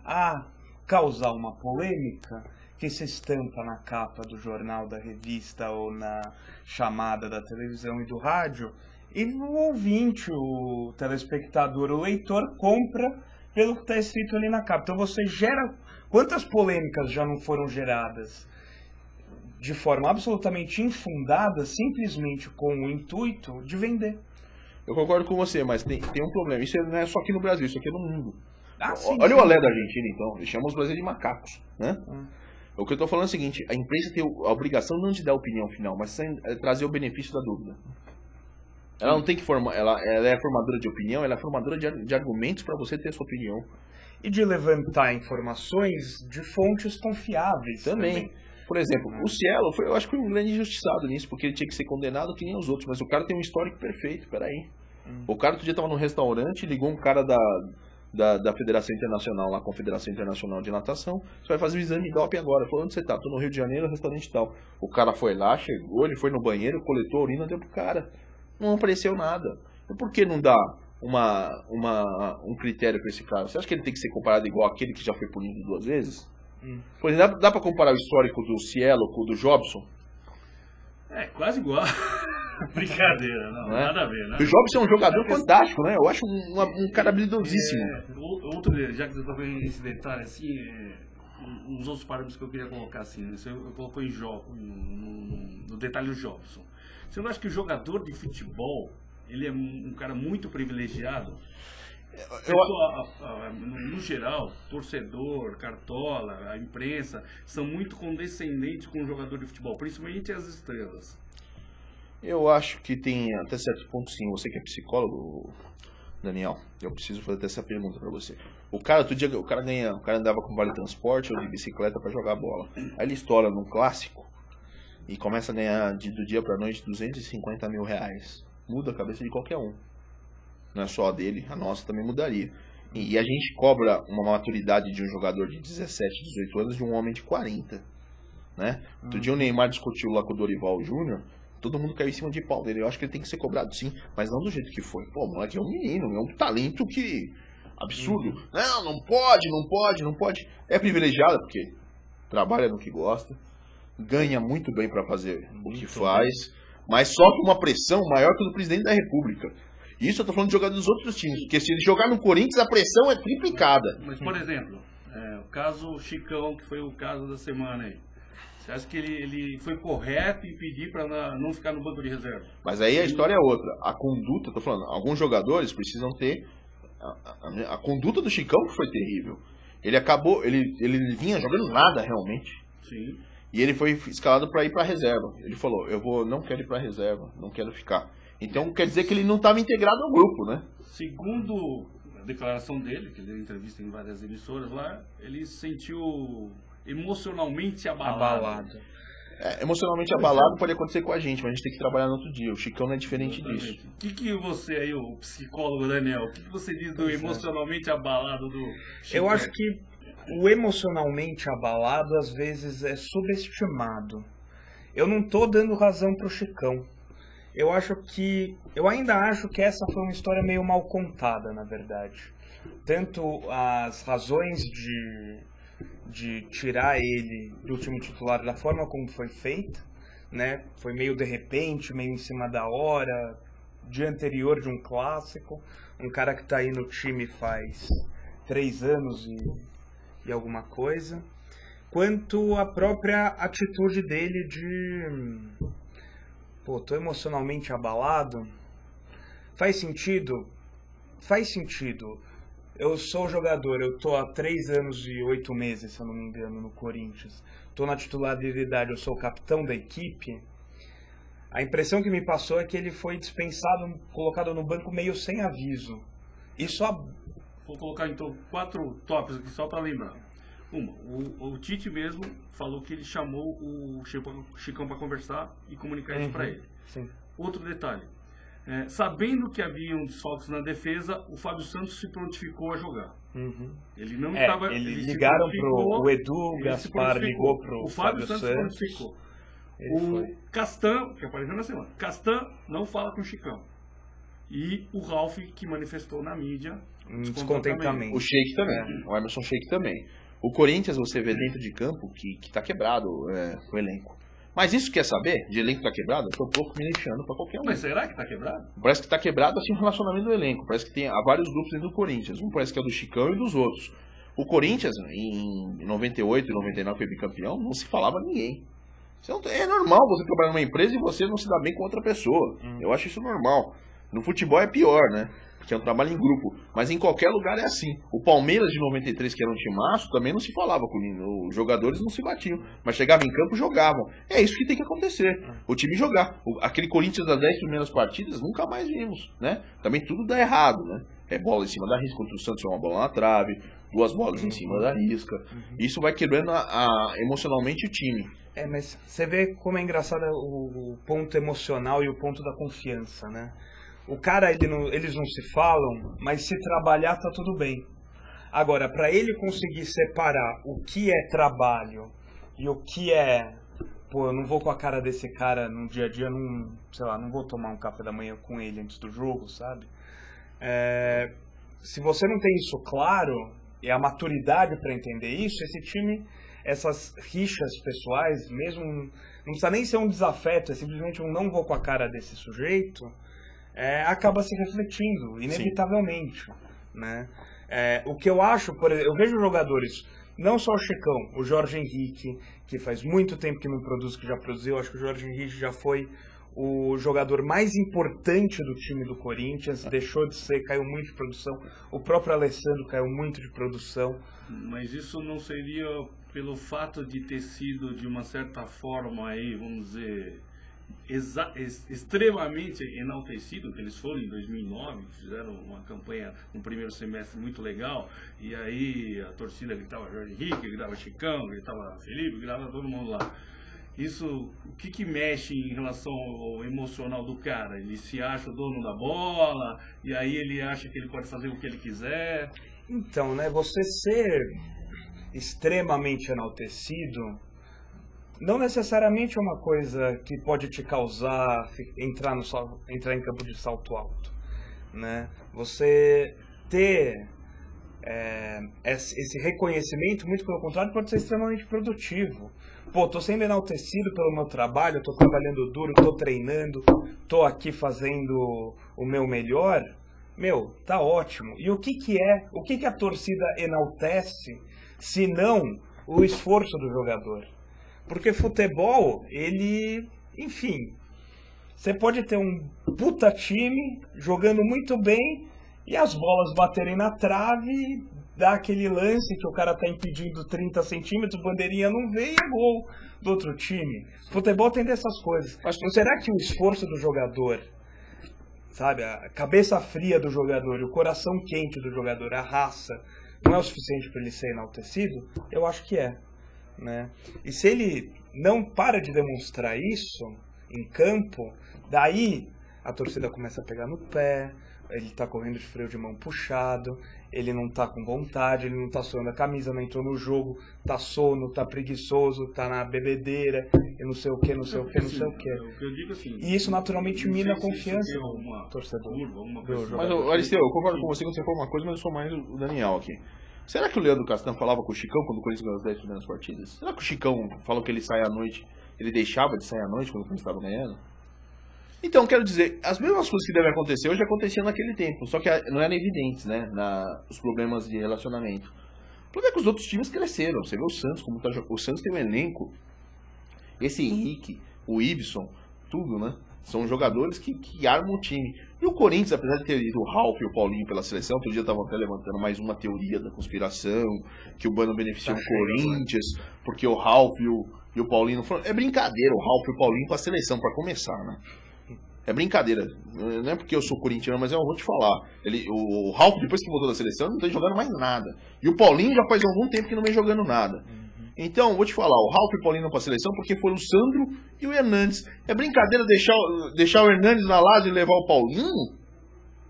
a causar uma polêmica que se estampa na capa do jornal, da revista ou na chamada da televisão e do rádio, e o ouvinte, o telespectador, o leitor compra pelo que está escrito ali na capa. Então você gera... Quantas polêmicas já não foram geradas de forma absolutamente infundada, simplesmente com o intuito de vender? Eu concordo com você, mas tem um problema. Isso não é só aqui no Brasil, isso aqui é no mundo. Sim, olha o Alé da Argentina, então. Eles chamam os brasileiros de macacos, né? O que eu tô falando é o seguinte, a imprensa tem a obrigação não de dar a opinião final, mas trazer o benefício da dúvida. Ela não tem que formar, ela é formadora de opinião, ela é formadora de argumentos para você ter a sua opinião. E de levantar informações de fontes confiáveis também. Por exemplo, o Cielo, eu acho que foi um grande injustiçado nisso, porque ele tinha que ser condenado que nem os outros, mas o cara tem um histórico perfeito, peraí. O cara outro dia tava num restaurante, ligou um cara da Federação Internacional, lá, Confederação Internacional de Natação, você vai fazer o exame de doping agora. Falou, onde você tá? Tô no Rio de Janeiro, restaurante tal. O cara foi lá, chegou, ele foi no banheiro, coletou a urina, deu pro cara. Não apareceu nada. E por que não dá um critério pra esse cara? Você acha que ele tem que ser comparado igual aquele que já foi punido 2 vezes? Por exemplo, dá pra comparar o histórico do Cielo com o do Jobson? É, quase igual. Brincadeira, não nada a ver, né? O Jobson é um jogador fantástico, né? Eu acho um cara habilidosíssimo. Já que você está vendo esse detalhe, assim, uns outros parâmetros que eu queria colocar, assim, eu colocou no detalhe do Jobson. Você não acha que o jogador de futebol, ele é um cara muito privilegiado? No geral, torcedor, cartola, a imprensa são muito condescendentes com o jogador de futebol, principalmente as estrelas. Eu acho que tem até certo ponto sim. Você que é psicólogo, Daniel, eu preciso fazer essa pergunta pra você. O cara, outro dia, o cara andava com vale transporte ou de bicicleta pra jogar bola. Aí ele estoura num clássico e começa a ganhar do dia pra noite 250 mil reais. Muda a cabeça de qualquer um. Não é só a dele, a nossa também mudaria. E a gente cobra uma maturidade de um jogador de 17, 18 anos de um homem de 40. Né? Outro dia o Neymar discutiu lá com o Dorival Júnior. Todo mundo caiu em cima de pau dele. Eu acho que ele tem que ser cobrado sim, mas não do jeito que foi. Pô, o moleque é um menino, é um talento que... absurdo. Não pode. É privilegiado porque trabalha no que gosta, ganha muito bem pra fazer o que faz, mas sofre uma pressão maior que a do presidente da República. Isso eu tô falando de jogar dos outros times, porque se ele jogar no Corinthians a pressão é triplicada. Mas, por exemplo, o caso Chicão, que foi o caso da semana aí. Você acha que ele foi correto em pedir para não ficar no banco de reserva? Mas aí a história é outra. A conduta, tô falando, alguns jogadores precisam ter... A conduta do Chicão foi terrível. Ele vinha jogando nada realmente. Sim. E ele foi escalado para ir para reserva. Ele falou, não quero ir para reserva, não quero ficar. Então quer dizer que ele não estava integrado ao grupo, né? Segundo a declaração dele, que ele deu entrevista em várias emissoras lá, ele se sentiu emocionalmente abalado. Emocionalmente abalado pode acontecer com a gente, mas a gente tem que trabalhar no outro dia. O Chicão não é diferente disso. O que você aí, o psicólogo Daniel, o que você diz do emocionalmente abalado do Chicão? Eu acho que o emocionalmente abalado às vezes é subestimado. Eu não tô dando razão pro Chicão. Eu ainda acho que essa foi uma história meio mal contada, na verdade. Tanto as razões de tirar ele do time titular da forma como foi feita, né? Foi meio de repente, meio em cima da hora, dia anterior de um clássico, um cara que tá aí no time faz 3 anos e alguma coisa, quanto a própria atitude dele de... Pô, tô emocionalmente abalado. Faz sentido? Faz sentido. Eu sou jogador, eu tô há 3 anos e 8 meses, se eu não me engano, no Corinthians. Tô na titularidade, eu sou o capitão da equipe. A impressão que me passou é que ele foi dispensado, colocado no banco meio sem aviso. E só... Vou colocar então 4 tópicos aqui só para lembrar. O Tite mesmo falou que ele chamou o Chicão para conversar e comunicar isso para ele. Sim. Outro detalhe. Sabendo que havia desfalques na defesa, o Fábio Santos se prontificou a jogar. Ele não estava... Eles ligaram pro Edu, Gaspar ligou pro Fábio Santos. Se prontificou. O Castan, que apareceu na semana, Castan não fala com o Chicão. E o Ralf, que manifestou na mídia descontentamento. O Sheik também, o Emerson Sheik também. O Corinthians, você vê dentro de campo que tá quebrado o elenco. Mas isso quer saber? De elenco tá quebrado? Eu tô um pouco me lixando pra qualquer um. Mas será que tá quebrado? Parece que tá quebrado assim o relacionamento do elenco. Parece que há vários grupos dentro do Corinthians. Um parece que é do Chicão e dos outros. O Corinthians, em 98 e 99 foi bicampeão, não se falava ninguém. É normal você trabalhar numa empresa e você não se dá bem com outra pessoa. Eu acho isso normal. No futebol é pior, né? Porque é um trabalho em grupo. Mas em qualquer lugar é assim. O Palmeiras de 93, que era um timaço, também não se falava com ninguém. Os jogadores não se batiam. Mas chegavam em campo, jogavam. É isso que tem que acontecer. O time jogar. Aquele Corinthians das 10 primeiras partidas, nunca mais vimos, né? Também tudo dá errado, né? É bola em cima da risca. Contra o Santos é uma bola na trave. 2 bolas em cima da risca. Isso vai quebrando emocionalmente o time. Mas você vê como é engraçado o ponto emocional e o ponto da confiança, né? O cara, eles não se falam, mas se trabalhar tá tudo bem. Agora, para ele conseguir separar o que é trabalho e o que é... Pô, eu não vou com a cara desse cara no dia a dia, não vou tomar um café da manhã com ele antes do jogo, sabe? Se você não tem isso claro, e a maturidade para entender isso, esse time, essas rixas pessoais, mesmo... Não precisa nem ser um desafeto, é simplesmente um não vou com a cara desse sujeito... acaba se refletindo, inevitavelmente, né? O que eu acho, por exemplo, eu vejo jogadores, não só o Chicão, o Jorge Henrique, que faz muito tempo que não produz, que já produziu, acho que o Jorge Henrique já foi o jogador mais importante do time do Corinthians, deixou de ser, caiu muito de produção, o próprio Alessandro caiu muito de produção. Mas isso não seria pelo fato de ter sido, de uma certa forma, aí, vamos dizer... extremamente enaltecido, que eles foram em 2009, fizeram uma campanha no primeiro semestre muito legal, e aí a torcida gritava Jorge Henrique, gritava Chicão, gritava Felipe, gritava todo mundo lá. Isso, o que mexe em relação ao emocional do cara? Ele se acha o dono da bola, e aí ele acha que ele pode fazer o que ele quiser. Então, né, você ser extremamente enaltecido não necessariamente é uma coisa que pode te causar entrar em campo de salto alto, né? Você ter esse reconhecimento, muito pelo contrário, pode ser extremamente produtivo. Pô, tô sendo enaltecido pelo meu trabalho, tô trabalhando duro, tô treinando, tô aqui fazendo o meu melhor. Meu, tá ótimo. E o que a torcida enaltece, se não o esforço do jogador? Porque futebol, ele, enfim, você pode ter um puta time jogando muito bem e as bolas baterem na trave, dá aquele lance que o cara tá impedindo 30 centímetros, bandeirinha não vê e é gol do outro time. Futebol tem dessas coisas. Mas será que o esforço do jogador, sabe, a cabeça fria do jogador, o coração quente do jogador, a raça, não é o suficiente para ele ser enaltecido? Eu acho que é. Né? E se ele não para de demonstrar isso em campo, daí a torcida começa a pegar no pé, ele tá correndo de freio de mão puxado, ele não tá com vontade, ele não tá suando a camisa, não entrou no jogo, tá sono, tá preguiçoso, tá na bebedeira, e não sei o que, não sei o que, não sei o que. E isso naturalmente mina a confiança do torcedor. Mas, Aristeu, eu concordo com você quando você falou uma coisa, mas eu sou mais o Daniel aqui. Será que o Leandro Castan falava com o Chicão quando o Corinthians ganhou as 10 primeiras partidas? Será que o Chicão falou que ele sai à noite, ele deixava de sair à noite quando o Corinthians estava ganhando? Então, quero dizer, as mesmas coisas que devem acontecer hoje aconteciam naquele tempo, só que não eram evidentes, né, os problemas de relacionamento. O problema é que os outros times cresceram. Você vê o Santos, como tá jogando. O Santos tem um elenco, esse Henrique, o Ibson, tudo, né? São jogadores que armam o time. E o Corinthians, apesar de ter ido o Ralf e o Paulinho pela seleção, outro dia estavam até levantando mais uma teoria da conspiração, que o Bano beneficiou o Corinthians, porque o Ralf e o Paulinho não foram. É brincadeira o Ralf e o Paulinho pra seleção, pra começar, né? É brincadeira. Não é porque eu sou corintiano, mas eu vou te falar. O Ralf, depois que voltou da seleção, não tá jogando mais nada. E o Paulinho já faz algum tempo que não vem jogando nada. Então, vou te falar, o Ralf e o Paulinho não para a seleção porque foram o Sandro e o Hernandes. É brincadeira deixar o Hernandes na Lazio e levar o Paulinho?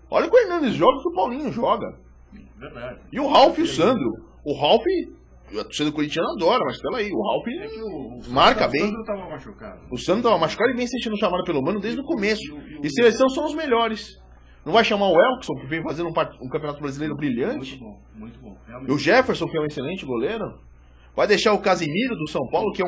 Olha que o Hernandes joga que o Paulinho joga. Verdade. E o Ralf e o Sandro. O Ralf, a torcida corintiana adora, mas pela aí, o Ralf marca bem. O Sandro estava machucado. O Sandro estava machucado e vem sendo chamado pelo Mano desde o começo. E seleção são os melhores. Não vai chamar o Elkson, que vem fazendo um campeonato brasileiro brilhante? Muito bom, muito bom. E o Jefferson, que é um excelente goleiro? Vai deixar o Casimiro do São Paulo, que é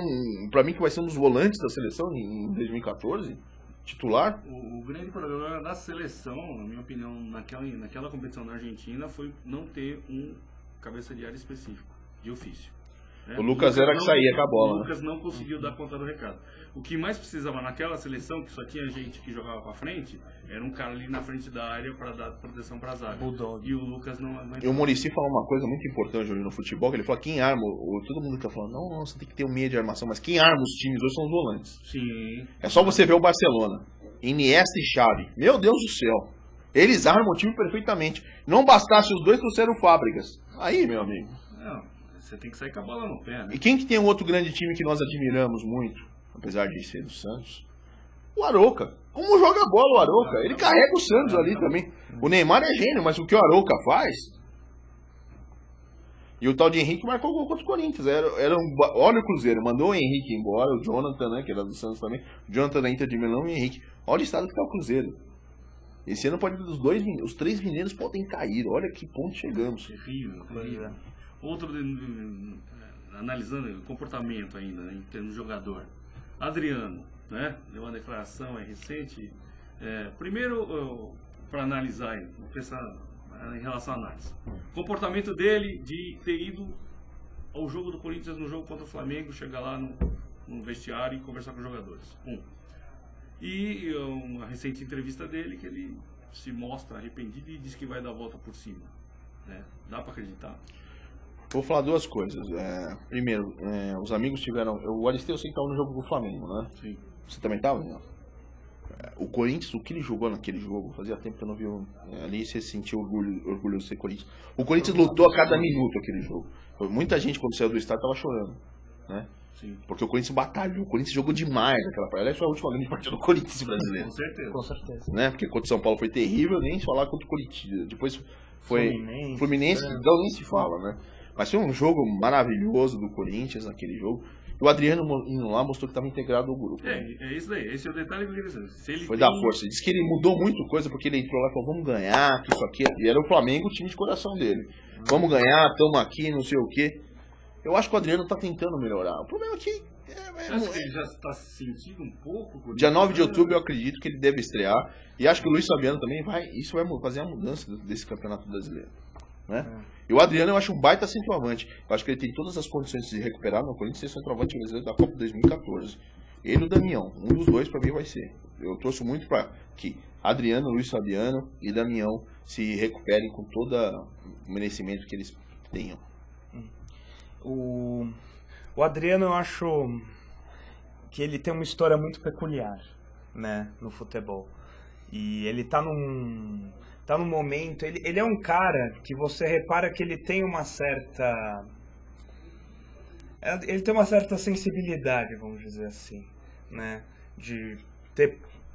pra mim que vai ser um dos volantes da seleção em 2014, titular? O grande problema da seleção, na minha opinião, naquela competição na Argentina, foi não ter um cabeça de área específico, de ofício. Né? O Lucas era que saía com a bola. O Lucas não conseguiu dar conta do recado. O que mais precisava naquela seleção, que só tinha gente que jogava pra frente, era um cara ali na frente da área para dar proteção pra zaga. E o Lucas não. E o Muricy falou uma coisa muito importante hoje no futebol, que ele falou: quem arma, todo mundo tá falando, não, você tem que ter um meio de armação, mas quem arma os times hoje são os volantes. Sim. É só você ver o Barcelona, Iniesta e Xavi. Meu Deus do céu. Eles armam o time perfeitamente. Não bastasse os dois, trouxeram Fábricas. Aí, meu amigo. Não, você tem que sair com a bola no pé, né? E quem que tem um outro grande time que nós admiramos muito, apesar de ser do Santos? O Arouca. Como joga a bola o Arouca? Ele carrega o Santos ali também. O Neymar é gênio, mas o que o Arouca faz? E o tal de Henrique marcou gol contra o Corinthians. Olha o Cruzeiro, mandou o Henrique embora, o Jonathan, né, que era do Santos também. O Jonathan da Inter de Milão e o Henrique. Olha o estado que tá o Cruzeiro. Esse ano pode os três mineiros podem cair. Olha que ponto chegamos. Terrível, terrível. Outro, analisando o comportamento ainda, né, em termos de jogador. Adriano, né? Deu uma declaração recente. Primeiro, para analisar, vou pensar em relação à análise. O comportamento dele de ter ido ao jogo do Corinthians no jogo contra o Flamengo, chegar lá no vestiário e conversar com os jogadores. E uma recente entrevista dele que ele se mostra arrependido e diz que vai dar a volta por cima. Né? Dá para acreditar? Vou falar duas coisas. Primeiro, os amigos tiveram... O Aristeu, você estava no jogo do Flamengo, né? Sim. Você também estava, Daniel? o Corinthians, o que ele jogou naquele jogo, fazia tempo que eu não vi ali, você sentiu orgulho de ser Corinthians. O Corinthians lutou a cada minuto aquele jogo. Muita gente, quando saiu do estádio, tava chorando, né? Sim. Porque o Corinthians batalhou, o Corinthians jogou demais naquela partida. Aliás, foi a última grande partida do Corinthians brasileiro. Com certeza. Com certeza. Né? Porque contra o São Paulo foi terrível, nem se falar contra o Corinthians. Depois foi Fluminense, então nem se fala, né? Mas foi um jogo maravilhoso do Corinthians naquele jogo. E o Adriano indo lá mostrou que estava integrado ao grupo. É isso daí. Esse é o detalhe que eu queria dizer. Se ele foi tem... da força. Diz que ele mudou muito coisa porque ele entrou lá e falou: vamos ganhar, que isso aqui. E era o Flamengo, o time de coração dele. Vamos ganhar, estamos aqui, não sei o quê. Eu acho que o Adriano está tentando melhorar. O problema é que. Acho que ele já está se sentindo um pouco. Dia 9 de outubro eu acredito que ele deve estrear. E acho que o Luiz Fabiano também vai. Isso vai fazer a mudança desse campeonato brasileiro. Né? E o Adriano eu acho um baita centroavante. Eu acho que ele tem todas as condições de se recuperar no Corinthians e ser centroavante brasileiro da Copa 2014. Ele e o Damião. Um dos dois para mim vai ser. Eu torço muito para que Adriano, Luiz Fabiano e Damião se recuperem com todo o merecimento que eles tenham. O Adriano, eu acho que ele tem uma história muito peculiar, né, no futebol. E ele tá num momento, ele é um cara que você repara que ele tem uma certa sensibilidade, vamos dizer assim, né,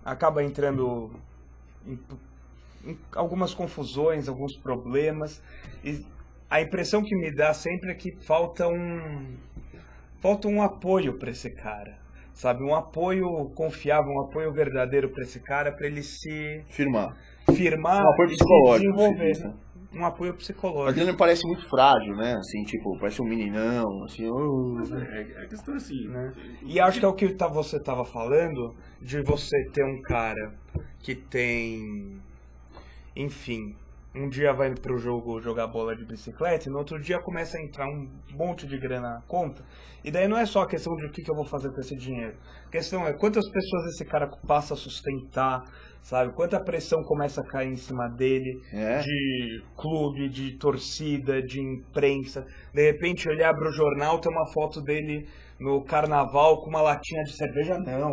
acaba entrando em algumas confusões, alguns problemas, e a impressão que me dá sempre é que falta um apoio para esse cara, sabe? Um apoio confiável, um apoio verdadeiro para esse cara, para ele se firmar um apoio psicológico, se desenvolver, né? Um apoio psicológico. O Adriano parece muito frágil, né? Assim, tipo, parece um meninão, assim. É questão assim, né? E acho que é o que você estava falando, de você ter um cara que tem, enfim, um dia vai pro jogo jogar bola de bicicleta e no outro dia começa a entrar um monte de grana na conta. E daí não é só a questão de o que eu vou fazer com esse dinheiro. A questão é quantas pessoas esse cara passa a sustentar, sabe? Quanta pressão começa a cair em cima dele, de clube, de torcida, de imprensa. De repente ele abre o jornal, tem uma foto dele no carnaval com uma latinha de cerveja, não.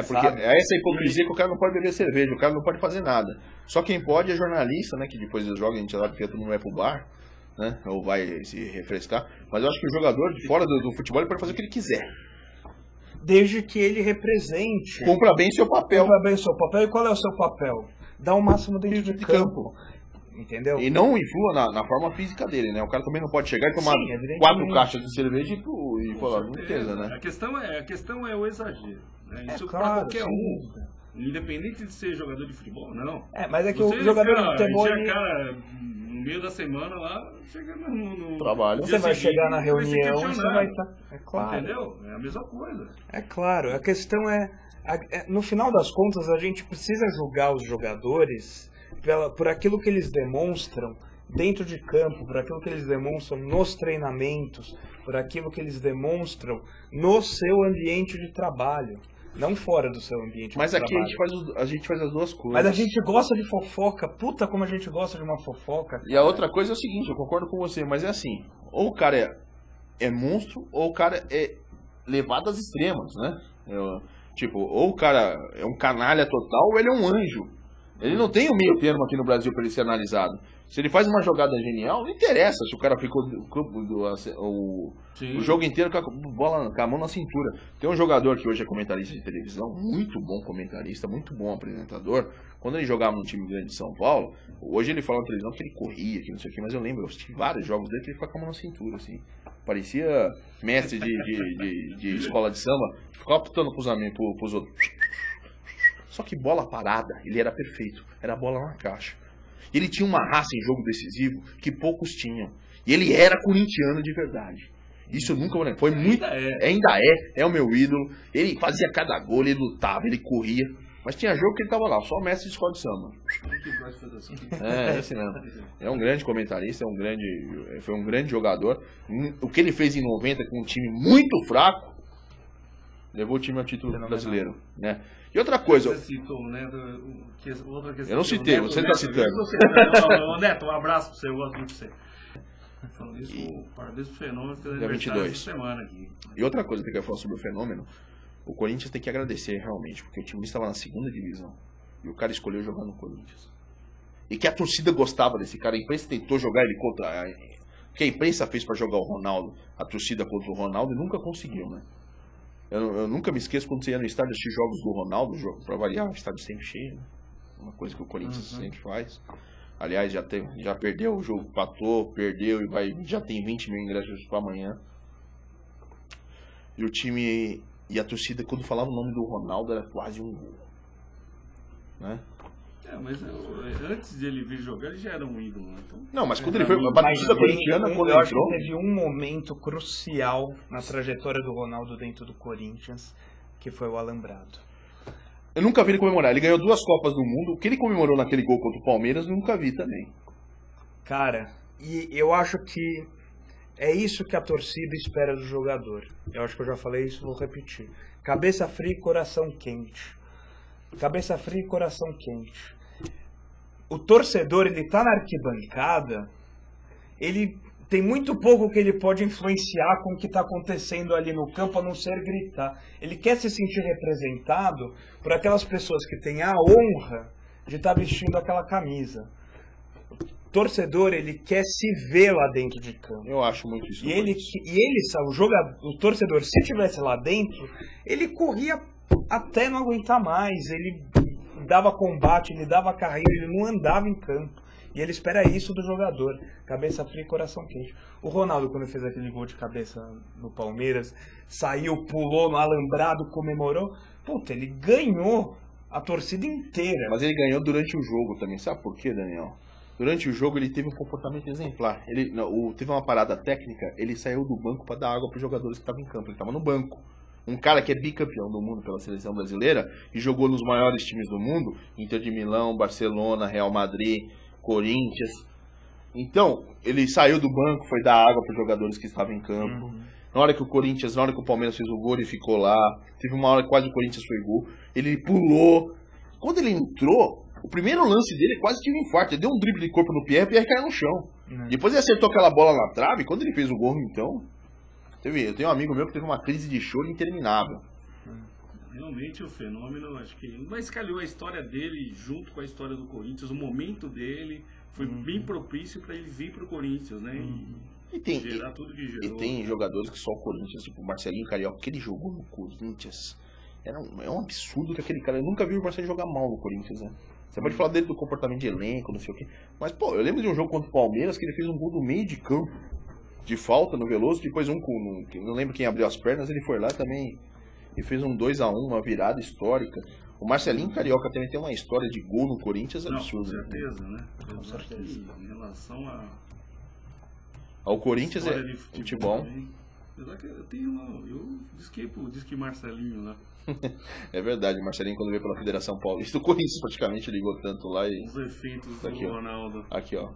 Porque é essa hipocrisia que o cara não pode beber cerveja, o cara não pode fazer nada. Só quem pode é jornalista, né? Que depois eles jogam, a gente sabe que todo mundo vai pro bar, né? Ou vai se refrescar. Mas eu acho que o jogador, fora do futebol, ele pode fazer o que ele quiser. Desde que ele represente. Cumpra bem seu papel. Cumpra bem seu papel. E qual é o seu papel? Dar o máximo dentro de campo. Entendeu? E não influa na forma física dele, né? O cara também não pode chegar e tomar 4 caixas de cerveja e falar, não certeza, né? A questão é o exagero. Né? Isso claro, pra qualquer independente de ser jogador de futebol, não. Mas é que o jogador de futebol... cara, no meio da semana lá, chega no trabalho. Você vai chegar na reunião, você vai estar... É claro. Entendeu? É a mesma coisa. É claro. A questão no final das contas, a gente precisa julgar os jogadores por aquilo que eles demonstram dentro de campo, por aquilo que eles demonstram nos treinamentos, por aquilo que eles demonstram no seu ambiente de trabalho. Não fora do seu ambiente de trabalho. Mas aqui a gente faz as duas coisas. Mas a gente gosta de fofoca. Puta como a gente gosta de uma fofoca. E a outra coisa é o seguinte, eu concordo com você, mas é assim, ou o cara é monstro, ou o cara é levado às extremas, né? Ou o cara é um canalha total, ou ele é um anjo. Ele não tem um meio termo aqui no Brasil para ele ser analisado. Se ele faz uma jogada genial, não interessa se o cara ficou o jogo inteiro com a mão na cintura. Tem um jogador que hoje é comentarista de televisão, muito bom comentarista, muito bom apresentador. Quando ele jogava no time grande de São Paulo, hoje ele fala na televisão que ele corria, que não sei o que, mas eu lembro, eu assisti vários jogos dele que ele ficava com a mão na cintura, assim. Parecia mestre de escola de samba, ficava optando pros outros. Só que bola parada, ele era perfeito. Era bola na caixa. Ele tinha uma raça em jogo decisivo que poucos tinham. E ele era corintiano de verdade. Isso eu nunca vou lembrar. Foi muito. Ainda é o meu ídolo. Ele fazia cada gol, ele lutava, ele corria. Mas tinha jogo que ele tava lá, só mestre de escola de samba. Esse mesmo. É um grande comentarista, foi um grande jogador. O que ele fez em 90 com um time muito fraco, levou o time ao título brasileiro, né? E outra coisa... Você citou, né? Outra questão, eu não citei, você está citando. Neto, um abraço para você, eu gosto muito de você. Falando isso, parabéns pro Fenômeno, que fez aniversário essa semana aqui. E outra coisa que eu quero falar sobre o Fenômeno, O Corinthians tem que agradecer realmente, porque o time estava na segunda divisão. E o cara escolheu jogar no Corinthians. E que a torcida gostava desse cara. A imprensa tentou jogar ele contra... O que a imprensa fez para jogar o Ronaldo, a torcida contra o Ronaldo, e nunca conseguiu, né? Eu nunca me esqueço quando você ia no estádio assistir jogos do Ronaldo, para variar, o estádio sempre cheio, né? Uma coisa que o Corinthians sempre faz. Aliás, já perdeu o jogo, empatou, perdeu e já tem 20 mil ingressos para amanhã. E o time e a torcida, quando falava o nome do Ronaldo, era quase um gol, né? Mas antes de ele vir jogar, ele já era um ídolo. Então... Não, mas quando ele foi a torcida corintiana, quando eu acho entrou... que teve um momento crucial na trajetória do Ronaldo dentro do Corinthians, que foi o alambrado. Eu nunca vi ele comemorar. Ele ganhou 2 Copas do Mundo. O que ele comemorou naquele gol contra o Palmeiras, eu nunca vi também. Cara, e eu acho que é isso que a torcida espera do jogador. Eu acho que eu já falei isso, vou repetir. Cabeça fria e coração quente. Cabeça fria e coração quente. O torcedor, ele tá na arquibancada, ele tem muito pouco que ele pode influenciar com o que está acontecendo ali no campo, a não ser gritar. Ele quer se sentir representado por aquelas pessoas que têm a honra de estar vestindo aquela camisa. O torcedor, ele quer se ver lá dentro de campo. Eu acho muito isso. O torcedor, se estivesse lá dentro, ele corria até não aguentar mais, ele dava combate, ele dava carreira, ele não andava em campo. E ele espera isso do jogador, cabeça fria e coração quente. O Ronaldo, quando fez aquele gol de cabeça no Palmeiras, saiu, pulou no alambrado, comemorou. Puta, ele ganhou a torcida inteira. Mas ele ganhou durante o jogo também, sabe por quê, Daniel? Durante o jogo ele teve um comportamento exemplar. Teve uma parada técnica, ele saiu do banco para dar água para os jogadores que estavam em campo. Ele estava no banco. Um cara que é bicampeão do mundo pela seleção brasileira e jogou nos maiores times do mundo, Inter de Milão, Barcelona, Real Madrid, Corinthians. Então, ele saiu do banco, foi dar água para os jogadores que estavam em campo. Na hora que o Palmeiras fez o gol, ele ficou lá. Teve uma hora que quase o Corinthians foi gol. Ele pulou. Quando ele entrou, o primeiro lance dele quase tive um infarto. Ele deu um drible de corpo no Pierre, o Pierre caiu no chão. Depois ele acertou aquela bola na trave. Quando ele fez o gol, então... Eu tenho um amigo meu que teve uma crise de choro interminável. Realmente o fenômeno, acho que... Mas calhou a história dele junto com a história do Corinthians. O momento dele foi bem propício para ele vir para o Corinthians, né? E gerar tudo que gerou. E tem jogadores que só o Corinthians, tipo o Marcelinho Carioca, que ele jogou no Corinthians. É um absurdo que aquele cara... Eu nunca vi o Marcelinho jogar mal no Corinthians, né? Você pode falar dele do comportamento de elenco, não sei o quê. Mas, pô, eu lembro de um jogo contra o Palmeiras que ele fez um gol do meio de campo. De falta no Veloso, depois não lembro quem abriu as pernas, ele foi lá também e fez um 2-1, uma virada histórica. O Marcelinho Carioca também tem uma história de gol no Corinthians absurda. Com certeza, né? Com certeza. Em relação ao Corinthians é futebol. Apesar que eu disque Marcelinho lá. É verdade, o Marcelinho quando veio pela Federação Paulista, o Corinthians praticamente ligou tanto lá e... Os efeitos aqui, do Ronaldo. Aqui, ó.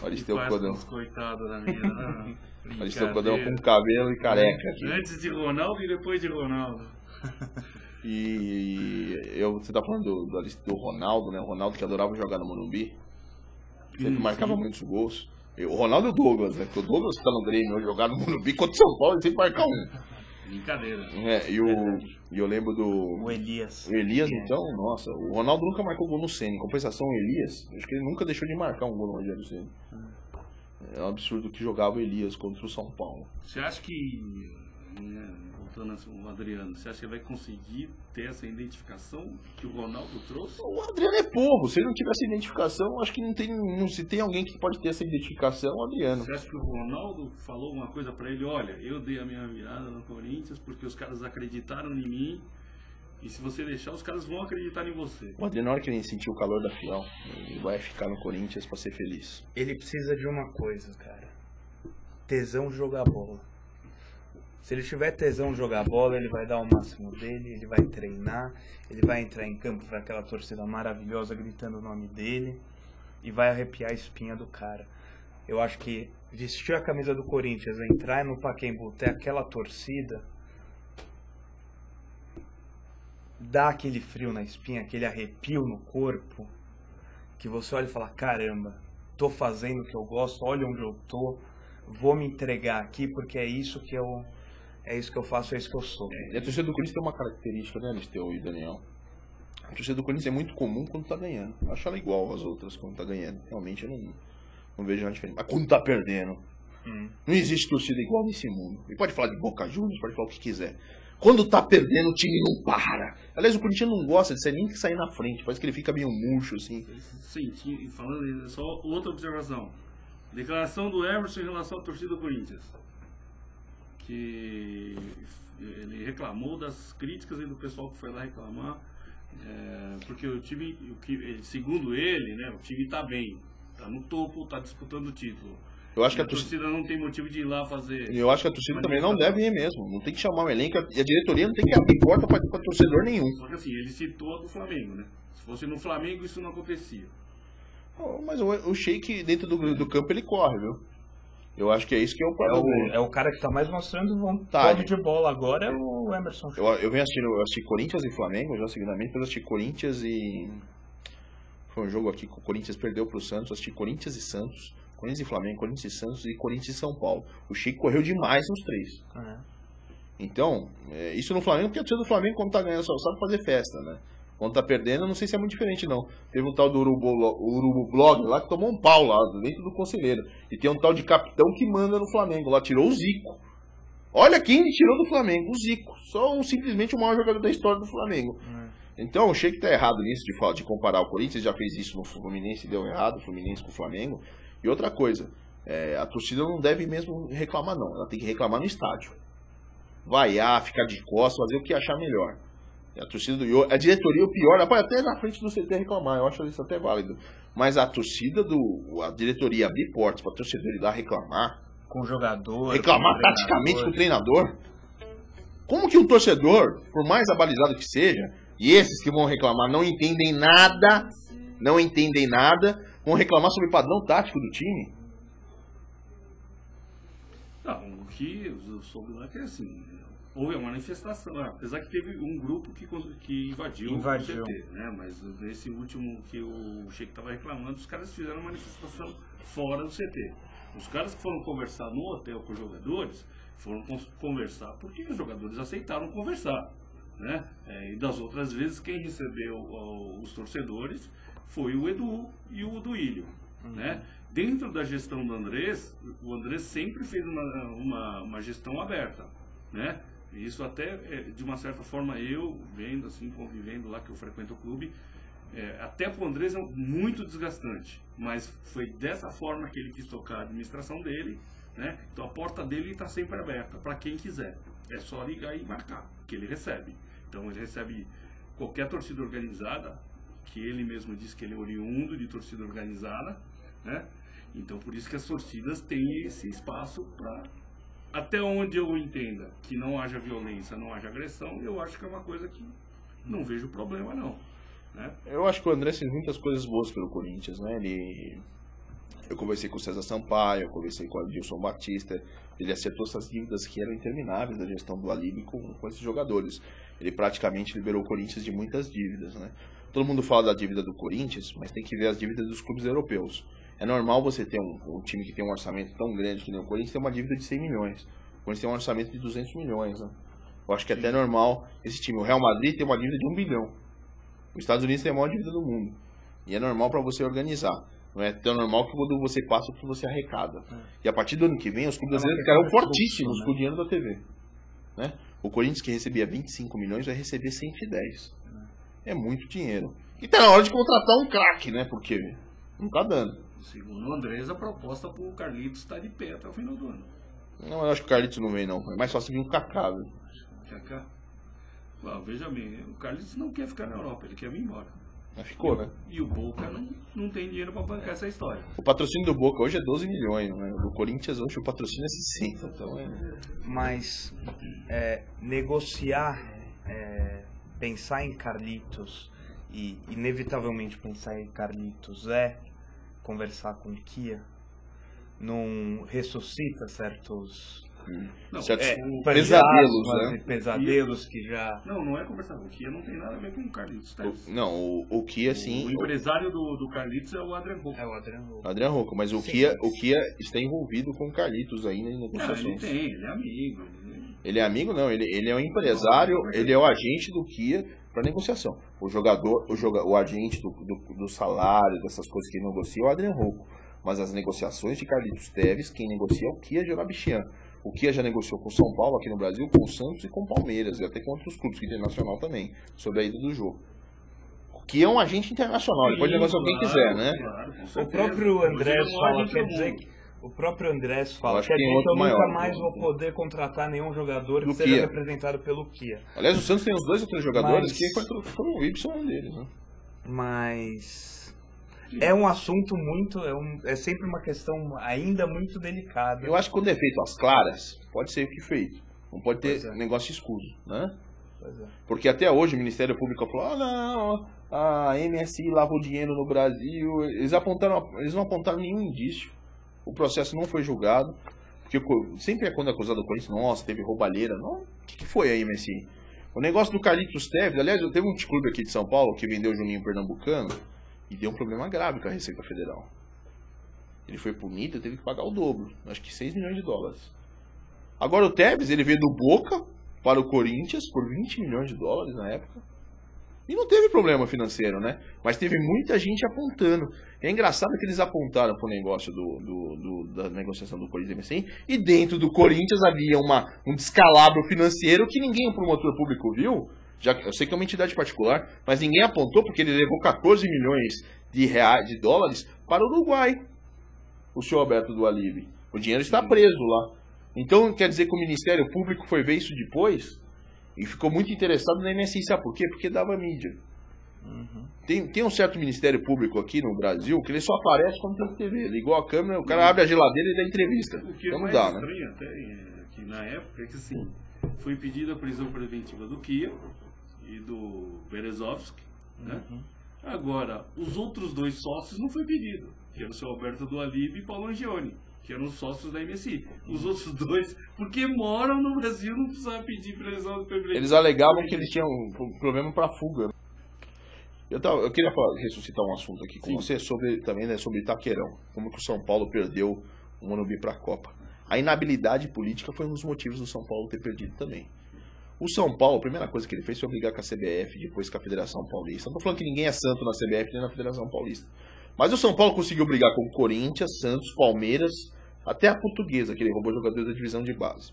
Aristeu Codão. Coitado da minha. Aristeu Codão com cabelo e careca. Aqui. Antes de Ronaldo e depois de Ronaldo. Você tá falando do Ronaldo, né? O Ronaldo que adorava jogar no Morumbi. Sempre marcava muitos gols. O Ronaldo e o Douglas, né? Porque o Douglas que tá no Grêmio, jogar no Morumbi contra o São Paulo, ele sempre marca um. Brincadeira. E eu lembro do... O Elias. O Elias, então, nossa. O Ronaldo nunca marcou gol no Ceni. Em compensação, o Elias, acho que ele nunca deixou de marcar um gol no Rogério Ceni. É um absurdo que jogava o Elias contra o São Paulo. Você acha que, voltando ao Adriano, você acha que ele vai conseguir ter essa identificação que o Ronaldo trouxe? O Adriano é povo. Se ele não tiver essa identificação, acho que se tem alguém que pode ter essa identificação, é o Adriano. Você acha que o Ronaldo falou uma coisa pra ele? Olha, eu dei a minha virada no Corinthians porque os caras acreditaram em mim. E se você deixar, os caras vão acreditar em você. O Adriano, na hora que ele sentir o calor da final, ele vai ficar no Corinthians pra ser feliz. Ele precisa de uma coisa, cara. Tesão de jogar bola. Se ele tiver tesão de jogar bola, ele vai dar o máximo dele, ele vai treinar, ele vai entrar em campo para aquela torcida maravilhosa gritando o nome dele e vai arrepiar a espinha do cara. Eu acho que vestir a camisa do Corinthians, entrar no Pacaembu, ter aquela torcida, dá aquele frio na espinha, aquele arrepio no corpo, que você olha e fala, caramba, tô fazendo o que eu gosto, olha onde eu tô, vou me entregar aqui porque é isso que eu é isso que eu faço, é isso que eu sou. E a torcida do Corinthians tem uma característica, né, Aristeu e Daniel? A torcida do Corinthians é muito comum quando tá ganhando. Eu acho ela igual às outras quando tá ganhando. Realmente eu não vejo nada diferente. Mas quando tá perdendo, não existe torcida igual nesse mundo. E pode falar de Boca Juniors, pode falar o que quiser. Quando tá perdendo, o time não para. Aliás, o Corinthians não gosta de nem sair na frente. Parece que ele fica meio murcho, assim. Sim, falando só outra observação. Declaração do Emerson em relação à torcida do Corinthians. Que ele reclamou das críticas aí do pessoal que foi lá reclamar. Porque o time, segundo ele, né, o time tá bem. Tá no topo, tá disputando o título. Eu acho que a torcida não tem motivo de ir lá fazer. Eu acho que a torcida também não deve ir mesmo. Não tem que chamar o elenco. E a diretoria não tem que abrir porta pra torcedor nenhum. Só que assim, ele citou a do Flamengo, né? Se fosse no Flamengo, isso não acontecia. Mas o Sheik, dentro do campo, ele corre, viu? Eu acho que é isso que é o problema. É o cara que tá mais mostrando vontade de bola agora, é o Emerson. Eu venho assistindo, eu assisti Corinthians e Flamengo, já seguidamente, depois assisti Corinthians e... Foi um jogo aqui que o Corinthians perdeu pro Santos, eu assisti Corinthians e Santos, Corinthians e Flamengo, Corinthians e Santos e Corinthians e São Paulo. O Chico correu demais nos três. Então, isso no Flamengo, porque a torcida do Flamengo, quando tá ganhando, só sabe fazer festa, né? Quando tá perdendo, eu não sei se é muito diferente, não. Teve um tal do Urubu Blog lá que tomou um pau lá, dentro do conselheiro. E tem um tal de capitão que manda no Flamengo lá, tirou o Zico. Olha quem tirou do Flamengo, o Zico. Simplesmente o maior jogador da história do Flamengo. Então, o Sheik tá errado nisso de comparar o Corinthians, já fez isso no Fluminense e deu errado, o Fluminense com o Flamengo. E outra coisa, a torcida não deve mesmo reclamar, não. Ela tem que reclamar no estádio. Vaiar, ficar de costas, fazer o que achar melhor. A torcida a diretoria, o pior, pode até na frente do CT reclamar, eu acho isso até válido. Mas a torcida a diretoria abrir portas para torcedor ir lá reclamar. Com o jogador. Reclamar taticamente com o treinador. Como que um torcedor, por mais abalizado que seja, e esses que vão reclamar não entendem nada, vão reclamar sobre o padrão tático do time? Não, o que eu soube lá que é assim, houve uma manifestação, apesar que teve um grupo que invadiu o CT, né? Mas nesse último que o Sheik estava reclamando, os caras fizeram uma manifestação fora do CT. Os caras que foram conversar no hotel com os jogadores, foram conversar porque os jogadores aceitaram conversar, né? E das outras vezes quem recebeu os torcedores foi o Edu e o Duílio, né? Dentro da gestão do Andrés, o Andrés sempre fez uma gestão aberta, né? Isso até, de uma certa forma, eu vendo, assim, convivendo lá, que eu frequento o clube, até para o Andrés é muito desgastante, mas foi dessa forma que ele quis tocar a administração dele, né? Então a porta dele está sempre aberta para quem quiser, é só ligar e marcar, que ele recebe. Então ele recebe qualquer torcida organizada, que ele mesmo diz que ele é oriundo de torcida organizada, né? Então por isso que as torcidas têm esse espaço para... Até onde eu entenda que não haja violência, não haja agressão, eu acho que é uma coisa que não vejo problema, não. Né? Eu acho que o André fez muitas coisas boas pelo Corinthians, né? Eu conversei com o César Sampaio, eu conversei com o Adilson Batista, ele acertou essas dívidas que eram intermináveis da gestão do Alibe com esses jogadores. Ele praticamente liberou o Corinthians de muitas dívidas, né? Todo mundo fala da dívida do Corinthians, mas tem que ver as dívidas dos clubes europeus. É normal você ter um time que tem um orçamento tão grande que nem o Corinthians ter uma dívida de 100 milhões. O Corinthians tem um orçamento de 200 milhões, né? Eu acho que é até normal esse time. O Real Madrid tem uma dívida de 1 bilhão. Os Estados Unidos tem a maior dívida do mundo. E é normal para você organizar. Não é tão normal que quando você passa, que você arrecada. E a partir do ano que vem, os clubes brasileiros ficarão fortíssimos com o dinheiro da TV. Né? O Corinthians, que recebia 25 milhões, vai receber 110. É muito dinheiro. E tá na hora de contratar um craque, né? Porque não tá dando. Segundo o Andrés, a proposta pro Carlitos está de pé até o final do ano. Não, eu acho que o Carlitos não vem, não. É mais fácil vir um Kaká, viu? Kaká? Veja bem, o Carlitos não quer ficar na Europa, ele quer vir embora. Mas ficou, né? E o Boca não tem dinheiro para bancar essa história. O patrocínio do Boca hoje é 12 milhões, né? Do Corinthians hoje o patrocínio é 60, então Mas negociar, pensar em Carlitos e inevitavelmente pensar em Carlitos conversar com o Kia, não ressuscita certos pesadelos que já... Não é conversar com o Kia, não tem nada a ver com o Carlitos, tá? O Kia sim... O empresário do Carlitos é o Adrian Rocco. É o Adrian Rocco. Adrian Rocco, mas o Kia está envolvido com o Carlitos ainda em negociações. Ele é amigo. Ele é amigo, não. Ele é um empresário, ele é o agente do Kia para negociação. O agente do salário, dessas coisas que negocia é o Adrian Rocco. Mas as negociações de Carlitos Teves, quem negocia é o Kia Jorabichian. O Kia já negociou com o São Paulo aqui no Brasil, com o Santos e com o Palmeiras, e até com outros clubes, internacional também, sobre a ida do jogo. O Kia é um agente internacional, ele pode negociar com quem quiser, né? O próprio Andrés fala, quer dizer que o próprio Andrés fala que eu nunca mais vou poder contratar nenhum jogador que seja representado pelo Kia. Aliás, o Santos tem uns 2 ou 3 jogadores que foram o Y deles, né? Mas é um assunto muito, é sempre uma questão ainda muito delicada. Eu acho que quando é feito às claras, pode ser o que feito. Não pode ter negócio escuso, né? Porque até hoje o Ministério Público falou, não, a MSI lavou dinheiro no Brasil. Eles não apontaram nenhum indício. O processo não foi julgado. Porque sempre é quando é acusado do Corinthians, nossa, teve roubalheira. Não, o que foi a MSI? O negócio do Carlitos Teves, aliás, teve um clube aqui de São Paulo que vendeu o Juninho Pernambucano e deu um problema grave com a Receita Federal. Ele foi punido e teve que pagar o dobro, acho que 6 milhões de dólares. Agora o Teves, ele veio do Boca para o Corinthians por 20 milhões de dólares na época. E não teve problema financeiro, né? Mas teve muita gente apontando. É engraçado que eles apontaram para o negócio da negociação do Corinthians e dentro do Corinthians havia um descalabro financeiro que ninguém, o promotor público, viu. Eu sei que é uma entidade particular, mas ninguém apontou porque ele levou 14 milhões de dólares para o Uruguai, o senhor Alberto do Alibe. O dinheiro está preso lá. Então quer dizer que o Ministério Público foi ver isso depois e ficou muito interessado na MSI. Sabe por quê? Porque dava mídia. Tem um certo Ministério Público aqui no Brasil que ele só aparece quando tem TV. Ligou a câmera, o cara abre a geladeira e dá entrevista. O que é mais estranho até que na época é que assim, foi impedida a prisão preventiva do Kia e do Berezovski, né? Agora, os outros 2 sócios não foi pedido, que era o seu Alberto do Alibe e Paulo Angione, que eram os sócios da MSI. Os outros 2, porque moram no Brasil, não precisavam pedir prisão preventiva. Eles alegavam que eles tinham um problema para fuga. Eu queria ressuscitar um assunto aqui com você sobre Itaquerão, como que o São Paulo perdeu o Morumbi para a Copa. A inabilidade política foi um dos motivos do São Paulo ter perdido também. O São Paulo, a primeira coisa que ele fez foi brigar com a CBF, depois com a Federação Paulista. Não estou falando que ninguém é santo na CBF nem na Federação Paulista. Mas o São Paulo conseguiu brigar com o Corinthians, Santos, Palmeiras, até a Portuguesa, que ele roubou jogadores da divisão de base.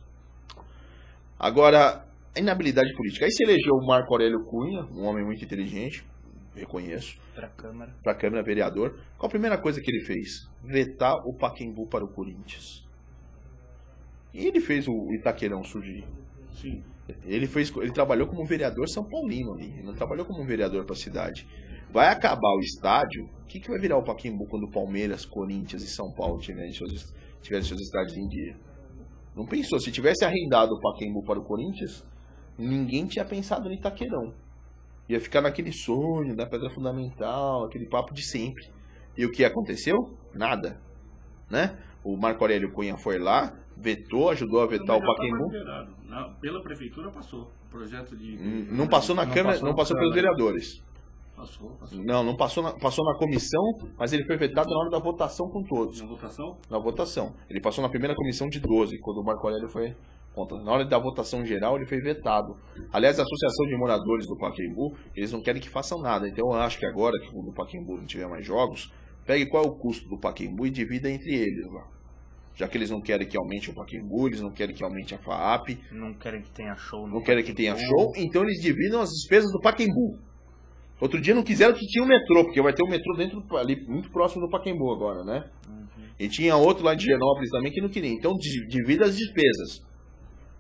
Agora, a inabilidade política. Aí se elegeu o Marco Aurélio Cunha, um homem muito inteligente, reconheço. Para a Câmara, vereador. Qual a primeira coisa que ele fez? Vetar o Pacaembu para o Corinthians. E ele fez o Itaquerão surgir. Sim. Ele trabalhou como vereador São Paulino ali, ele não trabalhou como vereador para a cidade. Vai acabar o estádio, o que vai virar o Pacaembu quando Palmeiras, Corinthians e São Paulo tiverem seus estádios em dia? Não pensou, se tivesse arrendado o Pacaembu para o Corinthians, ninguém tinha pensado no Itaquerão. Ia ficar naquele sonho da pedra fundamental, aquele papo de sempre. E o que aconteceu? Nada, né? O Marco Aurélio Cunha foi lá, vetou, ajudou a vetar o Pacaembu. Pela prefeitura passou. O projeto de. Não passou na Câmara, não passou pelos vereadores. Passou. Não passou na comissão, mas ele foi vetado na hora da votação com todos. Na votação? Na votação. Ele passou na primeira comissão de 12, quando o Marco Aurélio foi contra. Na hora da votação geral, ele foi vetado. Aliás, a Associação de Moradores do Pacaembu, eles não querem que façam nada. Então eu acho que agora, que quando o Pacaembu não tiver mais jogos, pegue qual é o custo do Pacaembu e divida entre eles lá. Já que eles não querem que aumente o Pacaembu, eles não querem que aumente a FAAP. Não querem que tenha show. Não querem que tenha show, então eles dividam as despesas do Pacaembu. Outro dia não quiseram que tinha um metrô, porque vai ter um metrô dentro ali, muito próximo do Pacaembu agora, né? E tinha outro lá de Genópolis também que não queria. Então divida as despesas.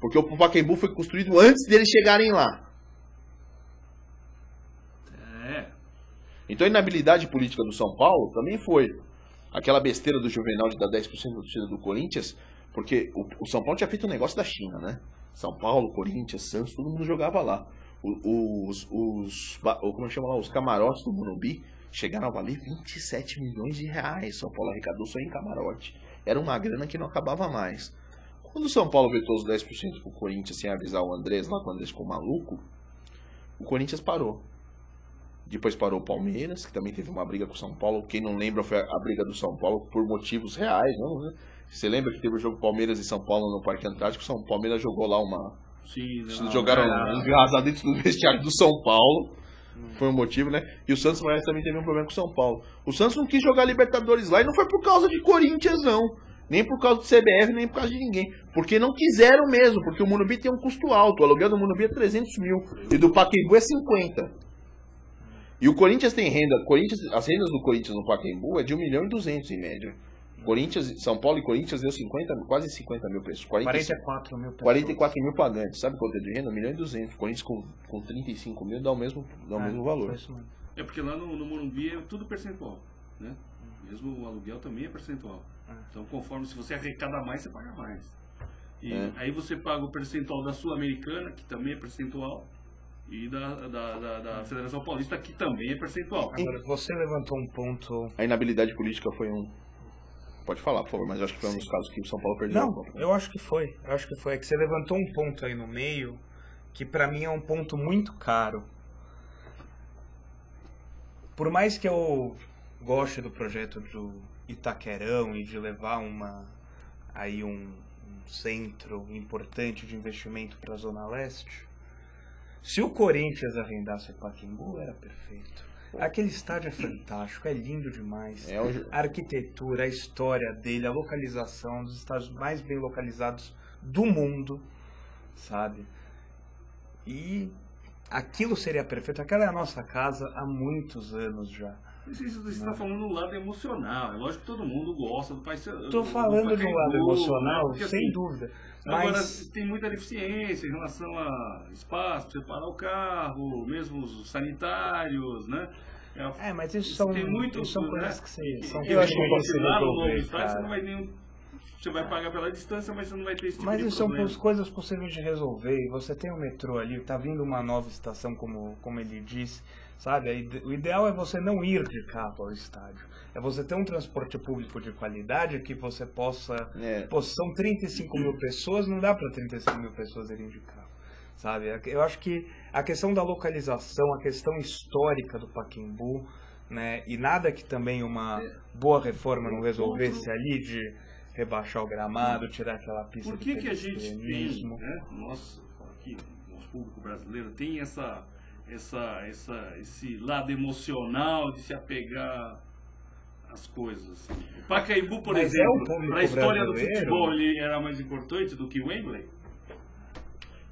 Porque o Pacaembu foi construído antes deles chegarem lá. Então a inabilidade política do São Paulo também foi aquela besteira do Juvenal de dar 10% da torcida do Corinthians, porque o São Paulo tinha feito um negócio da China, né? São Paulo, Corinthians, Santos, todo mundo jogava lá. Como chama lá? Os camarotes do Morumbi chegaram a valer 27 milhões de reais. São Paulo arrecadou só em camarote. Era uma grana que não acabava mais. Quando o São Paulo vetou os 10% pro Corinthians sem avisar o Andrés lá, quando o Andrés ficou maluco, o Corinthians parou. Depois parou o Palmeiras, que também teve uma briga com o São Paulo. Quem não lembra foi a briga do São Paulo por motivos reais, não, né? Você lembra que teve o jogo Palmeiras e São Paulo no Parque Antártico? O Palmeiras jogou lá Sim, Eles jogaram engarrasados dentro do vestiário do São Paulo. Foi um motivo, né? E o Santos parece também teve um problema com o São Paulo. O Santos não quis jogar Libertadores lá e não foi por causa de Corinthians, não. Nem por causa do CBF, nem por causa de ninguém. Porque não quiseram mesmo, porque o Morumbi tem um custo alto. O aluguel do Morumbi é 300 mil e do Pacaembu é 50. E o Corinthians tem renda. As rendas do Corinthians no Pacaembu é de 1,2 milhão em média. Corinthians, São Paulo e Corinthians deu quase 50 mil pessoas. 44 mil pessoas. 44 mil pagantes. Sabe quanto é de renda? 1,2 milhão. Corinthians com 35 mil dá o mesmo valor. É porque lá no Morumbi é tudo percentual, né? Mesmo o aluguel também é percentual. Então, conforme se você arrecada mais, você paga mais. E aí você paga o percentual da Sul-Americana, que também é percentual, e da Federação Paulista, que também é percentual. Agora, você levantou um ponto... A inabilidade política foi um... Pode falar, por favor, mas eu acho que foi um dos casos que o São Paulo perdeu. Não, eu acho que foi. É que você levantou um ponto aí no meio, que pra mim é um ponto muito caro. Por mais que eu goste do projeto do Itaquerão e de levar um centro importante de investimento para a Zona Leste, se o Corinthians arrendasse o Pacaembu, era perfeito. Aquele estádio é fantástico, é lindo demais. A arquitetura, a história dele, a localização, um dos estádios mais bem localizados do mundo, sabe? E aquilo seria perfeito. Aquela é a nossa casa há muitos anos já. Você está falando do lado emocional. É lógico que todo mundo gosta do Pacaembu. Estou falando do lado emocional, porque, sem dúvida. Agora, tem muita deficiência em relação a espaço, para separar o carro, mesmo os sanitários, né? Mas isso são coisas que são eu acho que você não vai nem... Você vai pagar pela distância, mas você não vai ter esse tipo de problema. Mas isso são coisas possíveis de resolver. E você tem o metrô ali, tá vindo uma nova estação, como ele disse, sabe? O ideal é você não ir de carro ao estádio. É você ter um transporte público de qualidade que você possa... Pô, são 35 mil pessoas, não dá para 35 mil pessoas irem de carro, sabe? Eu acho que a questão da localização, a questão histórica do Pacaembu, né? E nada que também uma boa reforma não resolvesse ali de rebaixar o gramado, tirar aquela pista de pedestre. Por que a gente tem, né? Nosso público brasileiro tem esse lado emocional de se apegar às coisas. O Pacaembu, por exemplo, para a história do futebol, ele era mais importante do que o Wembley?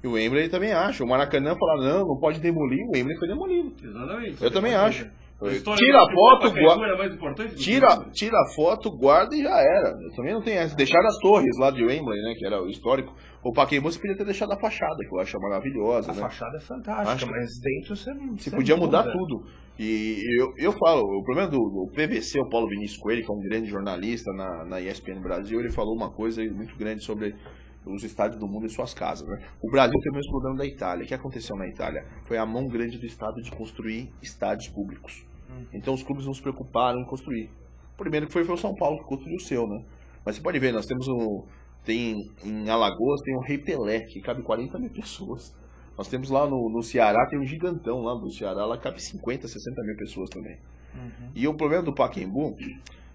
E o Wembley também acha. O Maracanã fala, não pode demolir, o Wembley foi demolido. Exatamente. Eu também acho. Tira a foto, tira a foto, guarda e já era. Eu também não tenho essa. Deixaram as torres lá de Wembley, né, que era o histórico. O Pacaembu você podia ter deixado a fachada, que eu acho maravilhosa. A fachada é fantástica, mas dentro você podia mudar tudo. E eu falo, o problema do PVC, o Paulo Vinícius Coelho, que é um grande jornalista na ESPN Brasil, ele falou uma coisa muito grande sobre os estádios do mundo e suas casas, né? O Brasil tem o mesmo problema da Itália. O que aconteceu na Itália? Foi a mão grande do Estado de construir estádios públicos. Então os clubes não se preocuparam em construir. O primeiro que foi o São Paulo, que construiu o seu, né? Mas você pode ver, nós temos em Alagoas tem o Rei Pelé, que cabe 40 mil pessoas. Nós temos lá no Ceará, tem um gigantão lá do Ceará, lá cabe 50, 60 mil pessoas também. E o problema do Pacaembu,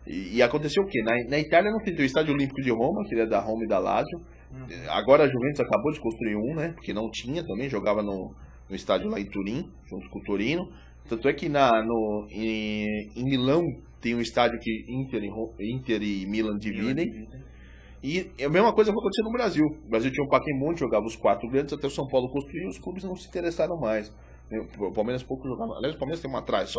e aconteceu o quê? Na Itália não tem o Estádio Olímpico de Roma, que é da Roma e da Lazio. Agora a Juventus acabou de construir um, né? Porque não tinha também, jogava no estádio lá em Turim, junto com o Torino. Tanto é que em Milão tem um estádio que Inter e Milan dividem. E a mesma coisa vai acontecer no Brasil. O Brasil tinha um Pacaembu, jogava os 4 grandes, até o São Paulo construiu e os clubes não se interessaram mais. O Palmeiras pouco jogava. Aliás, o Palmeiras tem uma atrás,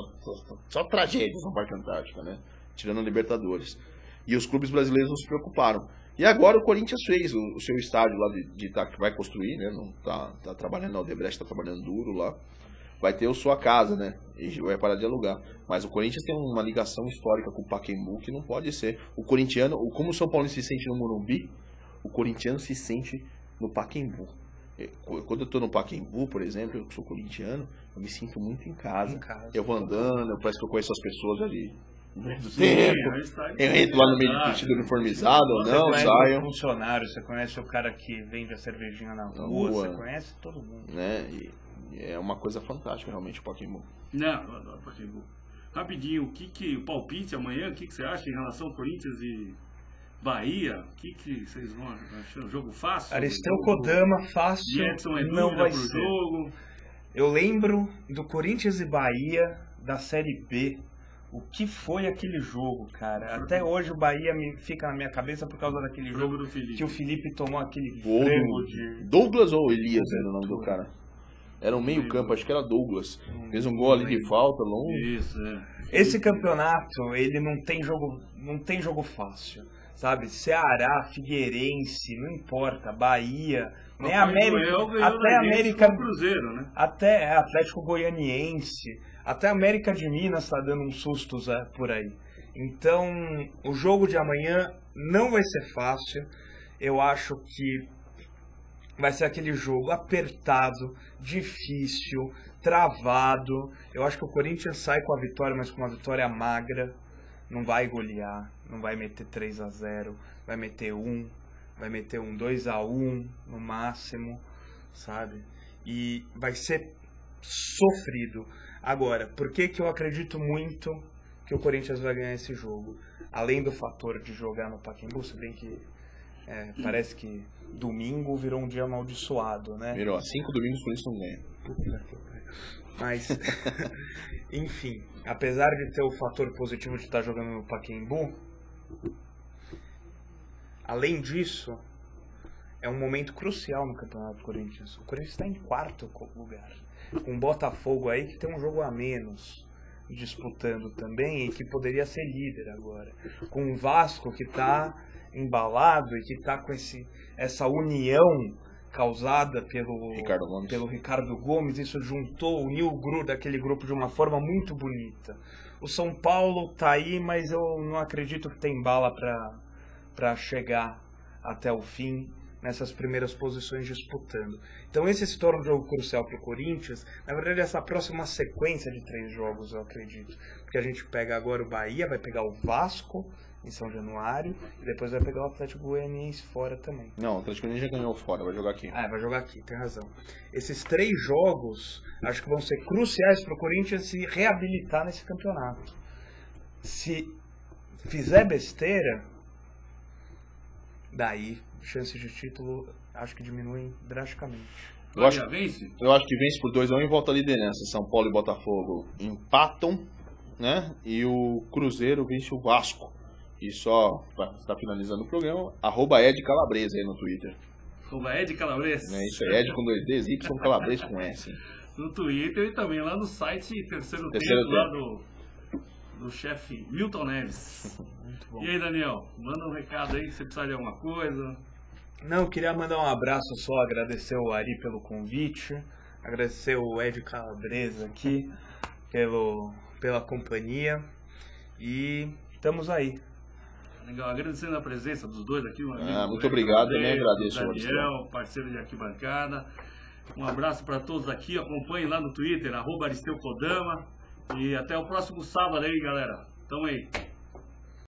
só tragédias no Parque Antártica, né? Tirando a Libertadores. E os clubes brasileiros não se preocuparam. E agora o Corinthians fez o seu estádio lá de Itaquá, que vai construir, né? Não tá trabalhando, o Odebrecht tá trabalhando duro lá. Vai ter a sua casa, né? E vai parar de alugar. Mas o Corinthians tem uma ligação histórica com o Pacaembu que não pode ser. O corintiano, como o São Paulo se sente no Morumbi, o corintiano se sente no Pacaembu. Quando eu tô no Pacaembu, por exemplo, eu sou corintiano, eu me sinto muito em casa. Eu vou andando, parece que eu conheço as pessoas ali. Eu entro lá no meio de vestido uniformizado ou não, saio. Você funcionário, você conhece o cara que vende a cervejinha na rua, você conhece todo mundo. Né? É uma coisa fantástica realmente o Pacaembu. Não, eu adoro o Pacaembu. Rapidinho, o palpite amanhã, o que você acha em relação ao Corinthians e Bahia, o que vocês vão achar? Jogo fácil? Aristeu Kodama, fácil, Edson é não vai pro ser. jogo. Eu lembro do Corinthians e Bahia da Série B. O que foi aquele jogo, cara? Até hoje o Bahia fica na minha cabeça por causa daquele jogo do Felipe. que o Felipe tomou aquele Gol frango do de... Douglas ou Elias era o nome do cara? Era um meio campo, acho que era Douglas. Fez um gol ali de falta, longe. Isso, Esse campeonato, ele não tem jogo fácil, sabe? Ceará, Figueirense, não importa, Bahia, nem América, até América, Cruzeiro, né? até Atlético Goianiense, até América de Minas está dando uns sustos por aí. Então, o jogo de amanhã não vai ser fácil. Eu acho que vai ser aquele jogo apertado, difícil, travado. Eu acho que o Corinthians sai com a vitória, mas com uma vitória magra. Não vai golear, não vai meter 3-0, vai meter 1, vai meter um 2-1 no máximo, sabe? E vai ser sofrido. Agora, por que eu acredito muito que o Corinthians vai ganhar esse jogo? Além do fator de jogar no Pacaembu, se bem que parece que domingo virou um dia amaldiçoado, né? Virou, 5 domingos por isso não ganha. Mas, enfim, apesar de ter o fator positivo de estar jogando no Pacaembu, além disso, é um momento crucial no Campeonato do Corinthians. O Corinthians está em 4º lugar, com o Botafogo aí que tem um jogo a menos disputando também e que poderia ser líder agora. Com o Vasco que está embalado e que está com essa união causada pelo Ricardo Gomes, isso juntou, uniu o grupo daquele grupo de uma forma muito bonita. O São Paulo tá aí, mas eu não acredito que tem bala para chegar até o fim nessas primeiras posições disputando. Então esse se torna um jogo crucial para o Corinthians. Na verdade, essa próxima sequência de 3 jogos, eu acredito. Porque a gente pega agora o Bahia, vai pegar o Vasco em São Januário, e depois vai pegar o Atlético Goianiense fora também. Não, o Atlético Goianiense já ganhou fora, vai jogar aqui. Vai jogar aqui, tem razão. Esses 3 jogos, acho que vão ser cruciais para o Corinthians se reabilitar nesse campeonato. Se fizer besteira, daí chances de título acho que diminuem drasticamente. Eu acho que vence por 2-1 e volta à liderança. São Paulo e Botafogo empatam, né? E o Cruzeiro vence o Vasco. E só para estar finalizando o programa, @Ed Calabresa aí no Twitter. @Ed Calabresa. É isso aí, Ed com 2 Ds, Y Calabresa com S. No Twitter e também lá no site Terceiro Tempo, lá do chefe Milton Neves. Muito bom. E aí, Daniel, manda um recado aí, se você precisar de alguma coisa. Não, eu queria mandar um abraço só, agradecer o Ari pelo convite, agradecer o Ed Calabresa aqui pela companhia e estamos aí. Legal, agradecendo a presença dos dois aqui. Muito obrigado, eu agradeço. Daniel, parceiro de arquibancada. Um abraço para todos aqui, acompanhem lá no Twitter, @Aristeu Kodama. E até o próximo sábado aí, galera. Tamo aí.